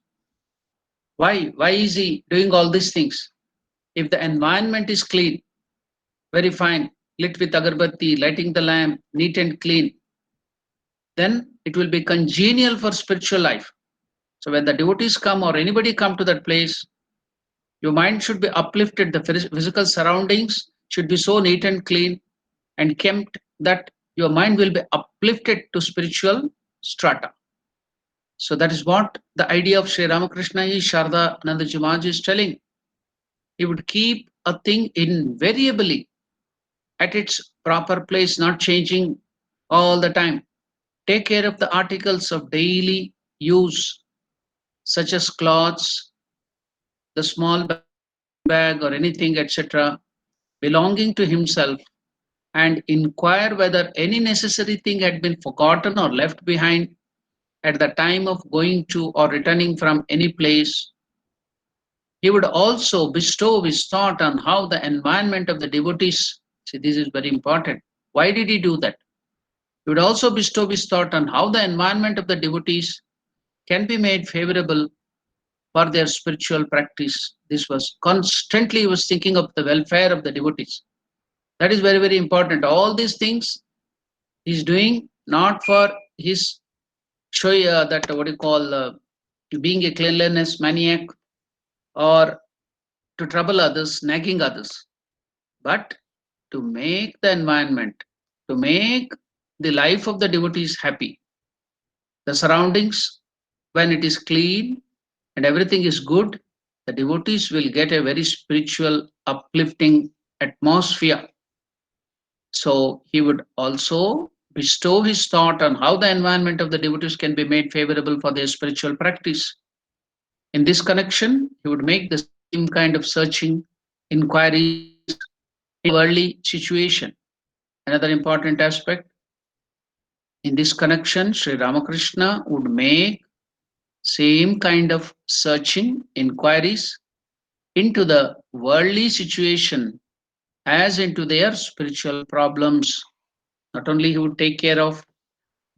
Why? Why is he doing all these things? If the environment is clean, very fine, lit with agarbatti, lighting the lamp, neat and clean, then it will be congenial for spiritual life. So when the devotees come or anybody come to that place, your mind should be uplifted. The physical surroundings should be so neat and clean and kept that your mind will be uplifted to spiritual strata. So that is what the idea of Sri Ramakrishna is, Sharda Anandaji Maharaj is telling. He would keep a thing invariably at its proper place, not changing all the time. Take care of the articles of daily use, such as clothes, the small bag or anything, etc., belonging to himself, and inquire whether any necessary thing had been forgotten or left behind at the time of going to or returning from any place. He would also bestow his thought on how the environment of the devotees, see, this is very important. Why did he do that? He would also bestow his thought on how the environment of the devotees can be made favorable for their spiritual practice. This was constantly he was thinking of the welfare of the devotees. That is very, very important. All these things he's doing not for his show that what you call being a cleanliness maniac or to trouble others, nagging others, but to make the environment, to make the life of the devotees happy. The surroundings, when it is clean and everything is good, the devotees will get a very spiritual, uplifting atmosphere. So he would also bestow his thought on how the environment of the devotees can be made favorable for their spiritual practice. In this connection, he would make the same kind of searching inquiries in the worldly situation. Another important aspect in this connection, Sri Ramakrishna would make same kind of searching inquiries into the worldly situation as into their spiritual problems. Not only he would take care of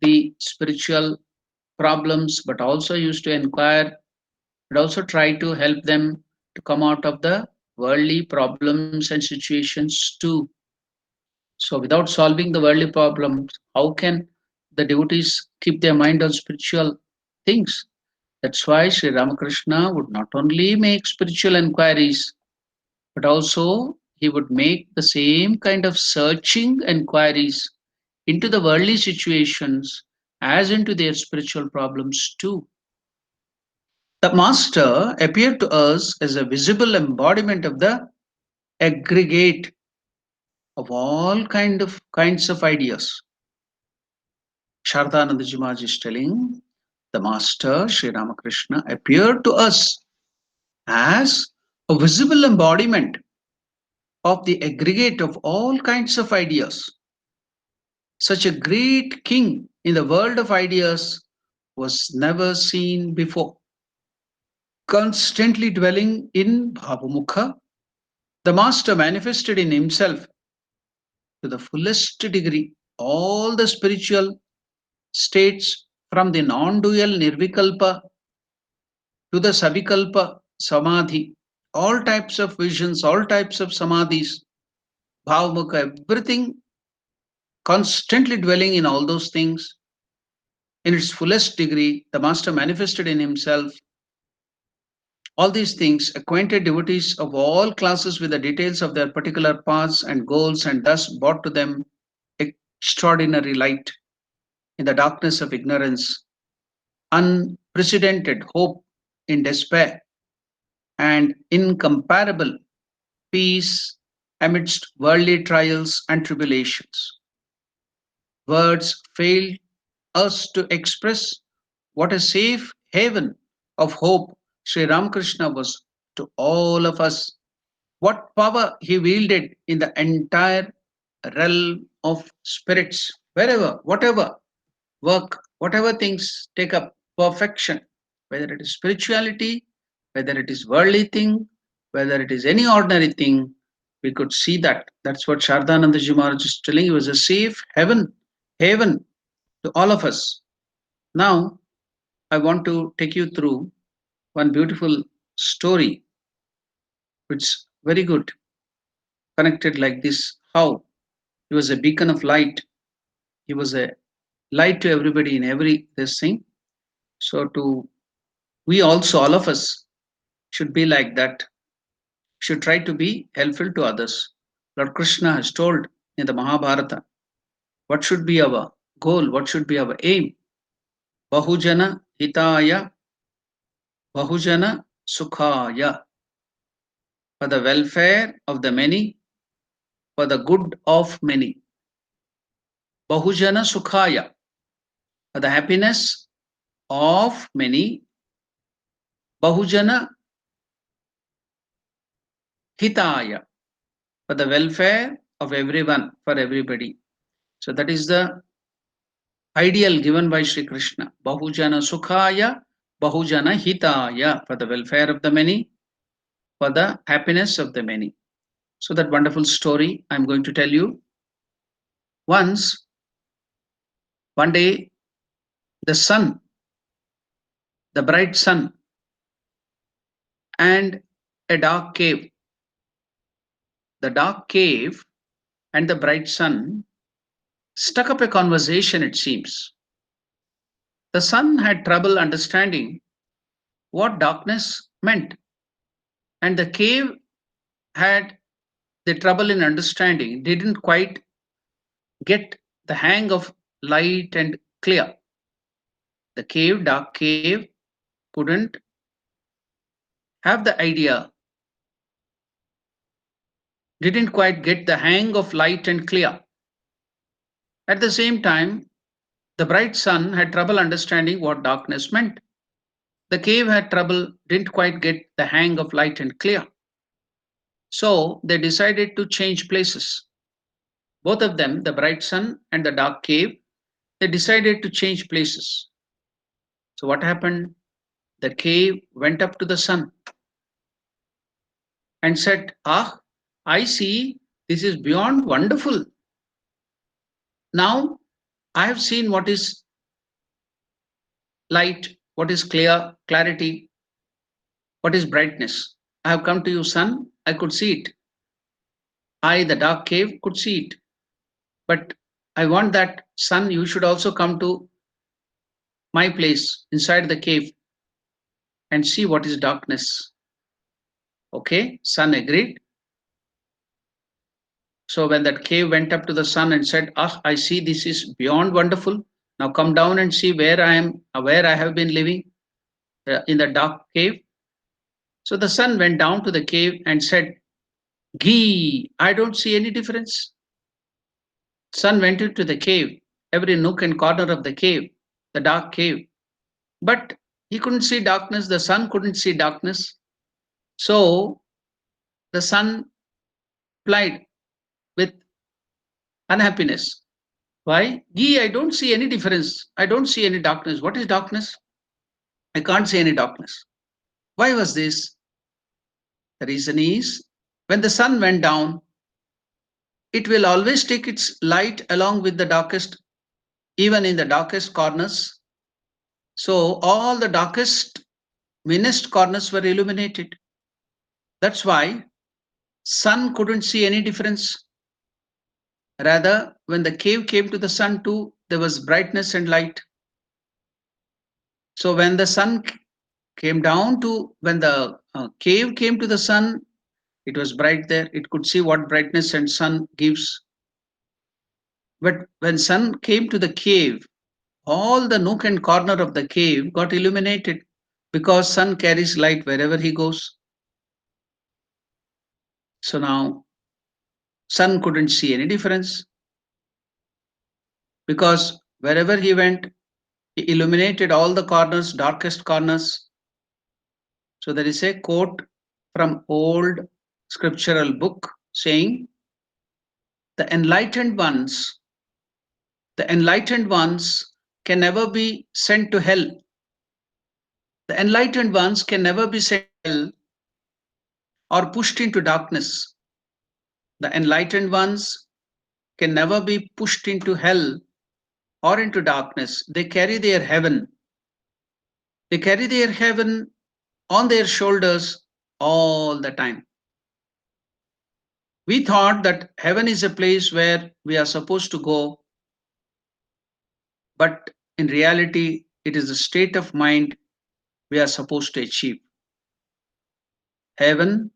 the spiritual problems, but also used to inquire, but also try to help them to come out of the worldly problems and situations too. So, without solving the worldly problems, how can the devotees keep their mind on spiritual things? That's why Sri Ramakrishna would not only make spiritual inquiries, but also he would make the same kind of searching inquiries into the worldly situations as into their spiritual problems too. The master appeared to us as a visible embodiment of the aggregate of all kinds of ideas. Shardananda Jimaj is telling the master Sri Ramakrishna appeared to us as a visible embodiment of the aggregate of all kinds of ideas. Such a great king in the world of ideas was never seen before. Constantly dwelling in Bhavamukha, the master manifested in himself to the fullest degree all the spiritual states from the non-dual nirvikalpa to the savikalpa samadhi, all types of visions, all types of samadhis, bhavamukha, everything constantly dwelling in all those things in its fullest degree, the master manifested in himself all these things, acquainted devotees of all classes with the details of their particular paths and goals, and thus brought to them extraordinary light in the darkness of ignorance, unprecedented hope in despair, and incomparable peace amidst worldly trials and tribulations. Words fail us to express what a safe haven of hope Sri Ramakrishna was to all of us. What power he wielded in the entire realm of spirits, wherever, whatever work, whatever things take up perfection, whether it is spirituality, whether it is worldly thing, whether it is any ordinary thing, we could see that. That's what Shardananda Ji Maharaj is telling you, is a safe haven to all of us. Now, I want to take you through one beautiful story, which is very good, connected like this. How he was a beacon of light. He was a light to everybody in every this thing. So to we also, all of us, should be like that, should try to be helpful to others. Lord Krishna has told in the Mahabharata what should be our goal, what should be our aim. Bahujana hitaya, bahujana sukhaya, for the welfare of the many, for the good of many. Bahujana sukhaya, for the happiness of many. Bahujana hitaya, for the welfare of everyone, for everybody. So that is the ideal given by Sri Krishna. Bahujana Sukhaya, Bahujana Hitaya, for the welfare of the many, for the happiness of the many. So that wonderful story I'm going to tell you. Once, one day, the sun, the bright sun, and a dark cave. The dark cave and the bright sun struck up a conversation, it seems. The sun had trouble understanding what darkness meant, and the cave had the trouble in understanding, didn't quite get the hang of light and clear. The cave, dark cave, couldn't have the idea, didn't quite get the hang of light and clear. At the same time, the bright sun had trouble understanding what darkness meant. The cave had trouble, didn't quite get the hang of light and clear. So they decided to change places. Both of them, the bright sun and the dark cave, they decided to change places. So what happened? The cave went up to the sun and said, "Ah, I see this is beyond wonderful. Now I have seen what is light, what is clarity, what is brightness. I have come to you, sun. I could see it. I, the dark cave, could see it. But I want that sun, you should also come to my place inside the cave and see what is darkness." Okay, sun agreed. So when that cave went up to the sun and said, "Ah, I see this is beyond wonderful. Now come down and see where I am, where I have been living in the dark cave." So the sun went down to the cave and said, "Gee, I don't see any difference." Sun went into the cave, every nook and corner of the cave, the dark cave. But he couldn't see darkness, the sun couldn't see darkness. So the sun replied with unhappiness. Why? Gee, I don't see any difference. I don't see any darkness. What is darkness? I can't see any darkness. Why was this? The reason is when the sun went down, it will always take its light along with the darkest, even in the darkest corners. So all the darkest, meanest corners were illuminated. That's why sun couldn't see any difference. Rather, when the cave came to the sun too, there was brightness and light. So when the sun came down to, when the cave came to the sun, it was bright there. It could see what brightness and sun gives. But when sun came to the cave, all the nook and corner of the cave got illuminated because sun carries light wherever he goes. So now sun couldn't see any difference because wherever he went, he illuminated all the corners, darkest corners. So there is a quote from old scriptural book saying, the enlightened ones, the enlightened ones can never be sent to hell. The enlightened ones can never be sent to hell or pushed into darkness. The enlightened ones can never be pushed into hell or into darkness. They carry their heaven. They carry their heaven on their shoulders all the time. We thought that heaven is a place where we are supposed to go, but in reality, it is a state of mind we are supposed to achieve. Heaven,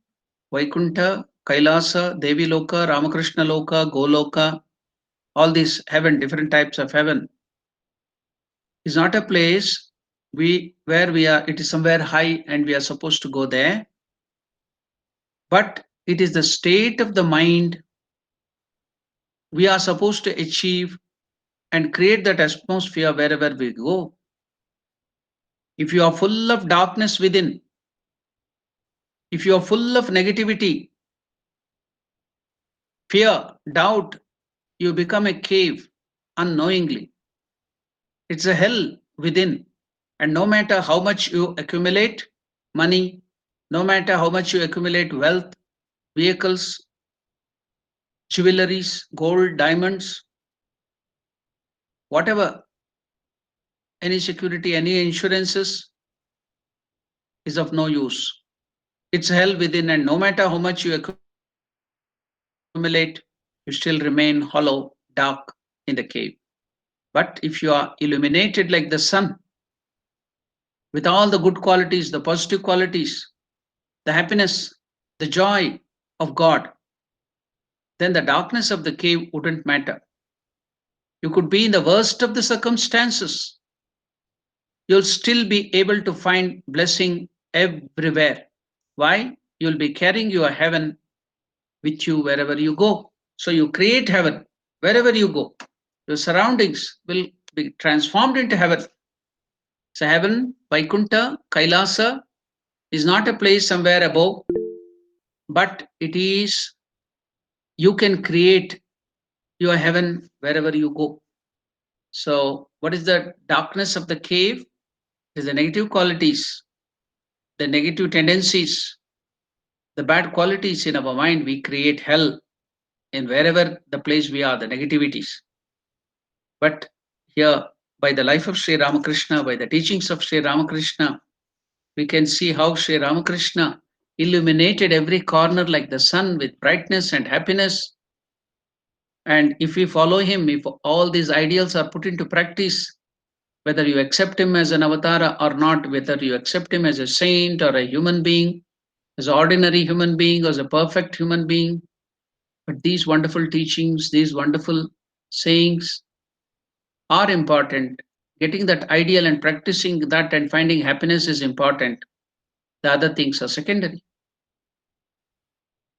Vaikuntha, Kailasa, Devi Loka, Ramakrishna Loka, Goloka, all these heaven, different types of heaven, is not a place where we are, it is somewhere high and we are supposed to go there, but it is the state of the mind we are supposed to achieve and create that atmosphere wherever we go. If you are full of darkness within, if you are full of negativity, fear, doubt, you become a cave unknowingly. It's a hell within. And no matter how much you accumulate money, no matter how much you accumulate wealth, vehicles, jewelries, gold, diamonds, whatever, any security, any insurances is of no use. It's hell within, and no matter how much you accumulate, you still remain hollow, dark in the cave. But if you are illuminated like the sun, with all the good qualities, the positive qualities, the happiness, the joy of God, then the darkness of the cave wouldn't matter. You could be in the worst of the circumstances. You'll still be able to find blessing everywhere. Why? You'll be carrying your heaven with you wherever you go. So you create heaven wherever you go. Your surroundings will be transformed into heaven. So, heaven, Vaikunta, Kailasa, is not a place somewhere above, but it is, you can create your heaven wherever you go. So, what is the darkness of the cave? It is the negative qualities, the negative tendencies, the bad qualities in our mind. We create hell in wherever the place we are, the negativities. But here, by the life of Sri Ramakrishna, by the teachings of Sri Ramakrishna, we can see how Sri Ramakrishna illuminated every corner like the sun with brightness and happiness. And if we follow him, if all these ideals are put into practice, whether you accept him as an avatara or not, whether you accept him as a saint or a human being, as an ordinary human being, or as a perfect human being, but these wonderful teachings, these wonderful sayings are important. Getting that ideal and practicing that and finding happiness is important. The other things are secondary.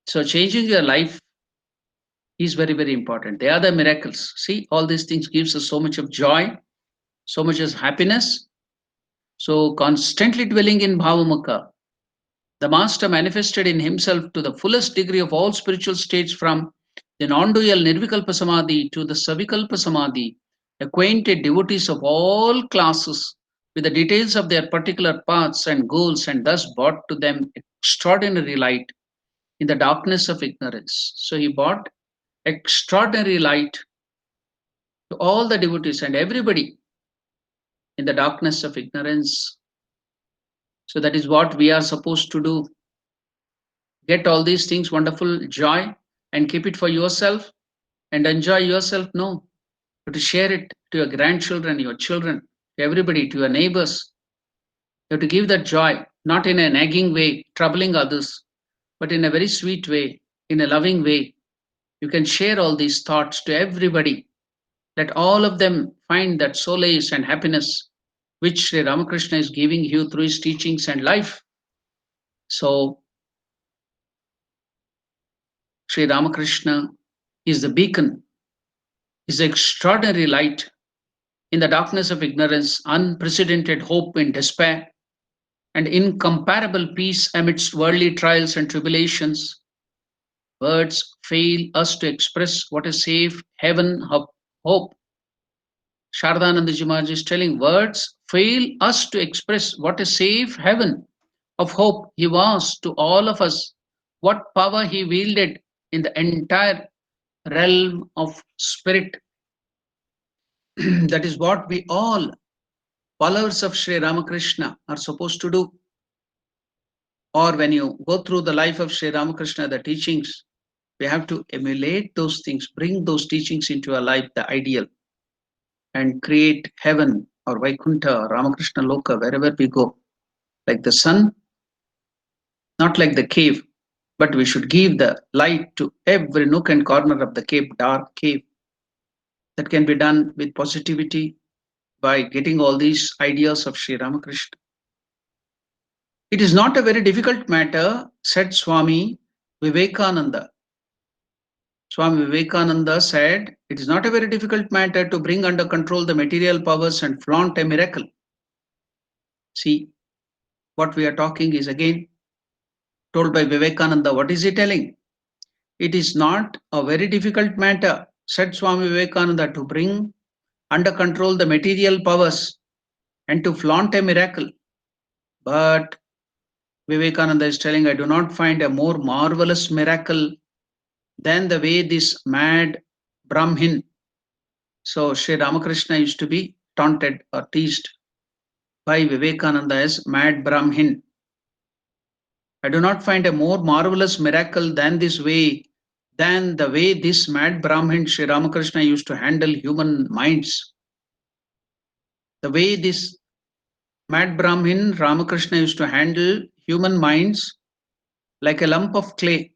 So changing your life is very, very important. They are the miracles. See, all these things gives us so much of joy, so much as happiness. So constantly dwelling in Bhavamukha, the master manifested in himself to the fullest degree of all spiritual states from the non-dual Nirvikalpa Samadhi to the Savikalpa Samadhi, acquainted devotees of all classes with the details of their particular paths and goals, and thus brought to them extraordinary light in the darkness of ignorance. So he brought extraordinary light to all the devotees and everybody in the darkness of ignorance. So that is what we are supposed to do. Get all these things, wonderful joy, and keep it for yourself and enjoy yourself. No, but to share it to your grandchildren, your children, to everybody, to your neighbors. You have to give that joy, not in a nagging way, troubling others, but in a very sweet way, in a loving way. You can share all these thoughts to everybody. Let all of them find that solace and happiness which Sri Ramakrishna is giving you through his teachings and life. So, Sri Ramakrishna is the beacon, is the extraordinary light in the darkness of ignorance, unprecedented hope in despair, and incomparable peace amidst worldly trials and tribulations. Words fail us to express what a safe heaven of hope. Shardananda Maharaj is telling, words fail us to express what a safe heaven of hope he was to all of us, what power he wielded in the entire realm of spirit. That is what we all, followers of Sri Ramakrishna, are supposed to do. Or when you go through the life of Sri Ramakrishna, the teachings, we have to emulate those things, bring those teachings into our life, the ideal, and create heaven or Vaikuntha or Ramakrishna Loka wherever we go. Like the sun, not like the cave, but we should give the light to every nook and corner of the cave, dark cave. That can be done with positivity by getting all these ideas of Sri Ramakrishna. It is not a very difficult matter, said Swami Vivekananda. Swami Vivekananda said, it is not a very difficult matter to bring under control the material powers and flaunt a miracle. See, what we are talking is again told by Vivekananda. What is he telling? It is not a very difficult matter, said Swami Vivekananda, to bring under control the material powers and to flaunt a miracle. But Vivekananda is telling, I do not find a more marvelous miracle than the way this mad Brahmin. So Sri Ramakrishna used to be taunted or teased by Vivekananda as mad Brahmin. I do not find a more marvelous miracle than the way this mad Brahmin Sri Ramakrishna used to handle human minds. The way this mad Brahmin Ramakrishna used to handle human minds like a lump of clay,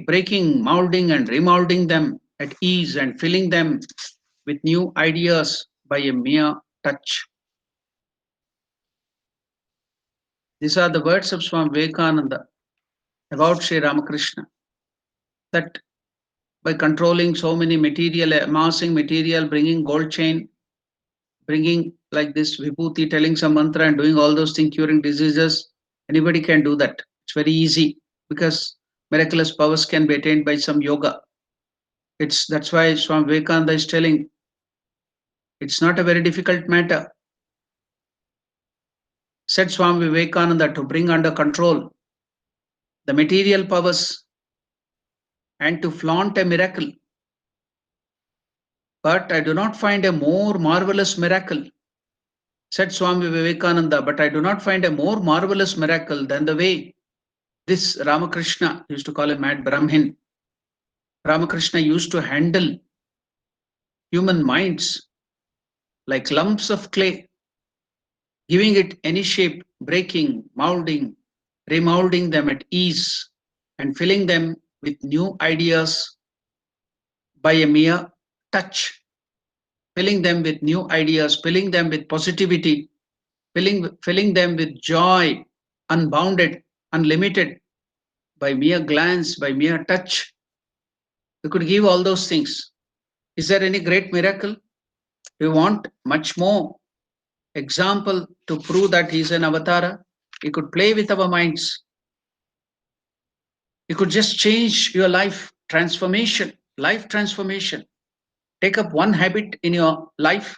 breaking, molding, and remolding them at ease and filling them with new ideas by a mere touch. These are the words of Swami Vivekananda about Sri Ramakrishna. That by controlling so many material, amassing material, bringing gold chain, bringing like this vibhuti, telling some mantra and doing all those things, curing diseases. Anybody can do that. It's very easy because miraculous powers can be attained by some yoga. That's why Swami Vivekananda is telling it's not a very difficult matter. Said Swami Vivekananda, to bring under control the material powers and to flaunt a miracle. But I do not find a more marvelous miracle, said Swami Vivekananda, but I do not find a more marvelous miracle than the way this Ramakrishna, used to call him mad Brahmin, Ramakrishna used to handle human minds like lumps of clay, giving it any shape, breaking, molding, remolding them at ease, and filling them with new ideas by a mere touch, filling them with new ideas, filling them with positivity, filling them with joy, unbounded, unlimited, by mere glance, by mere touch. We could give all those things. Is there any great miracle? We want much more example to prove that he is an avatar. He could play with our minds. He could just change your life transformation, life transformation. Take up one habit in your life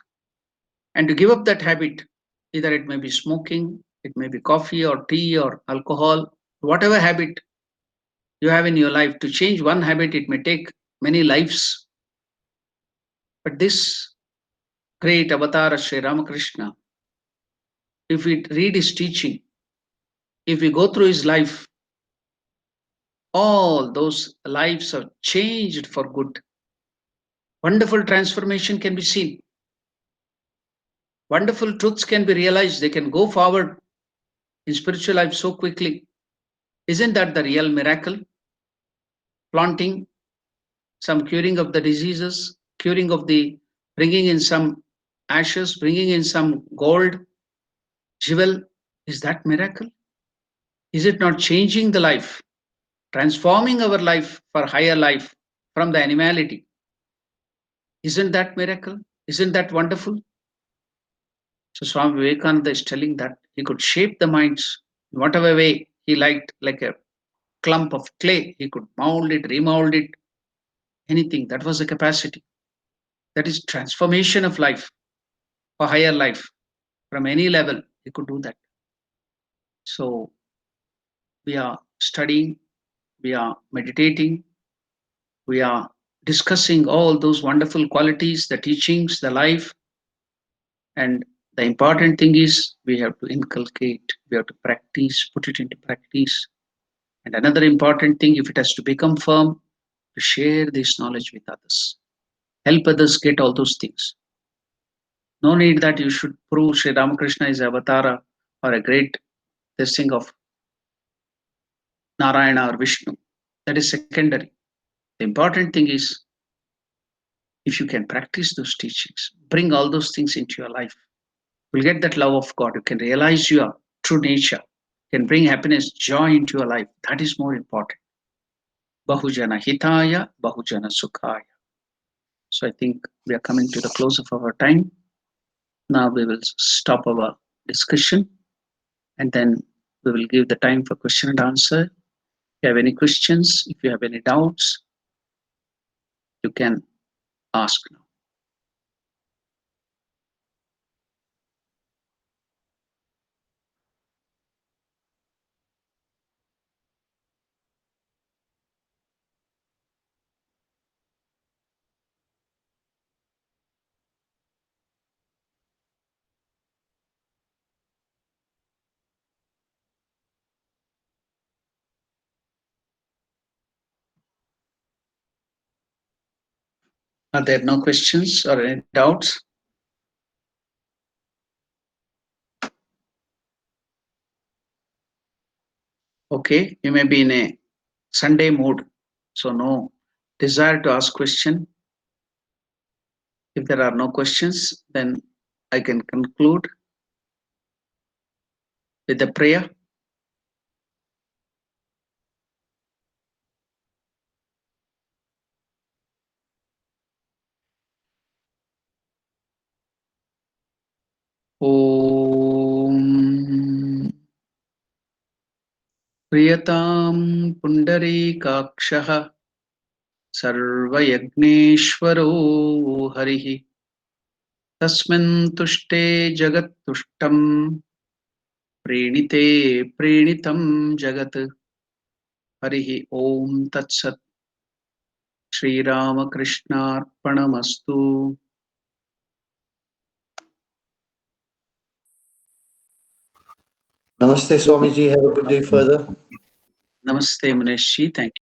and to give up that habit. Either it may be smoking, it may be coffee or tea or alcohol, whatever habit you have in your life. To change one habit, it may take many lives. But this great avatar Sri Ramakrishna, if we read his teaching, if we go through his life, all those lives are changed for good. Wonderful transformation can be seen. Wonderful truths can be realized. They can go forward in spiritual life so quickly. Isn't that the real miracle? Planting, some curing of the diseases, curing of the, bringing in some ashes, bringing in some gold, jewel. Is that miracle? Is it not changing the life, transforming our life for higher life from the animality? Isn't that miracle? Isn't that wonderful? So Swami Vivekananda is telling that he could shape the minds in whatever way he liked, like a clump of clay. He could mold it, remold it, anything. That was the capacity. That is transformation of life for higher life. From any level, he could do that. So we are studying, we are meditating, we are discussing all those wonderful qualities, the teachings, the life. And the important thing is we have to inculcate, we have to practice, put it into practice. And another important thing, if it has to become firm, to share this knowledge with others. Help others get all those things. No need that you should prove Sri Ramakrishna is Avatara or a great this thing of Narayana or Vishnu. That is secondary. The important thing is if you can practice those teachings, bring all those things into your life, you'll get that love of God. You can realize your true nature, you can bring happiness, joy into your life. That is more important. Bahujana Hitaya, Bahujana Sukhaya. So I think we are coming to the close of our time. Now we will stop our discussion and then we will give the time for question and answer. If you have any questions, if you have any doubts, you can ask now. Are there no questions or any doubts? Okay, you may be in a Sunday mood, so no desire to ask question. If there are no questions, then I can conclude with the prayer. ॐ प्रियतां पुण्डरीकाक्षः सर्वयज्ञेश्वरो हरिः तस्मिन् तुष्टे जगत्तुष्टं प्रीणिते प्रीणितं जगत् हरिः ॐ तत्सत् श्रीरामकृष्णार्पणमस्तु। Namaste Swamiji, have a good day further. Namaste Manish ji, thank you.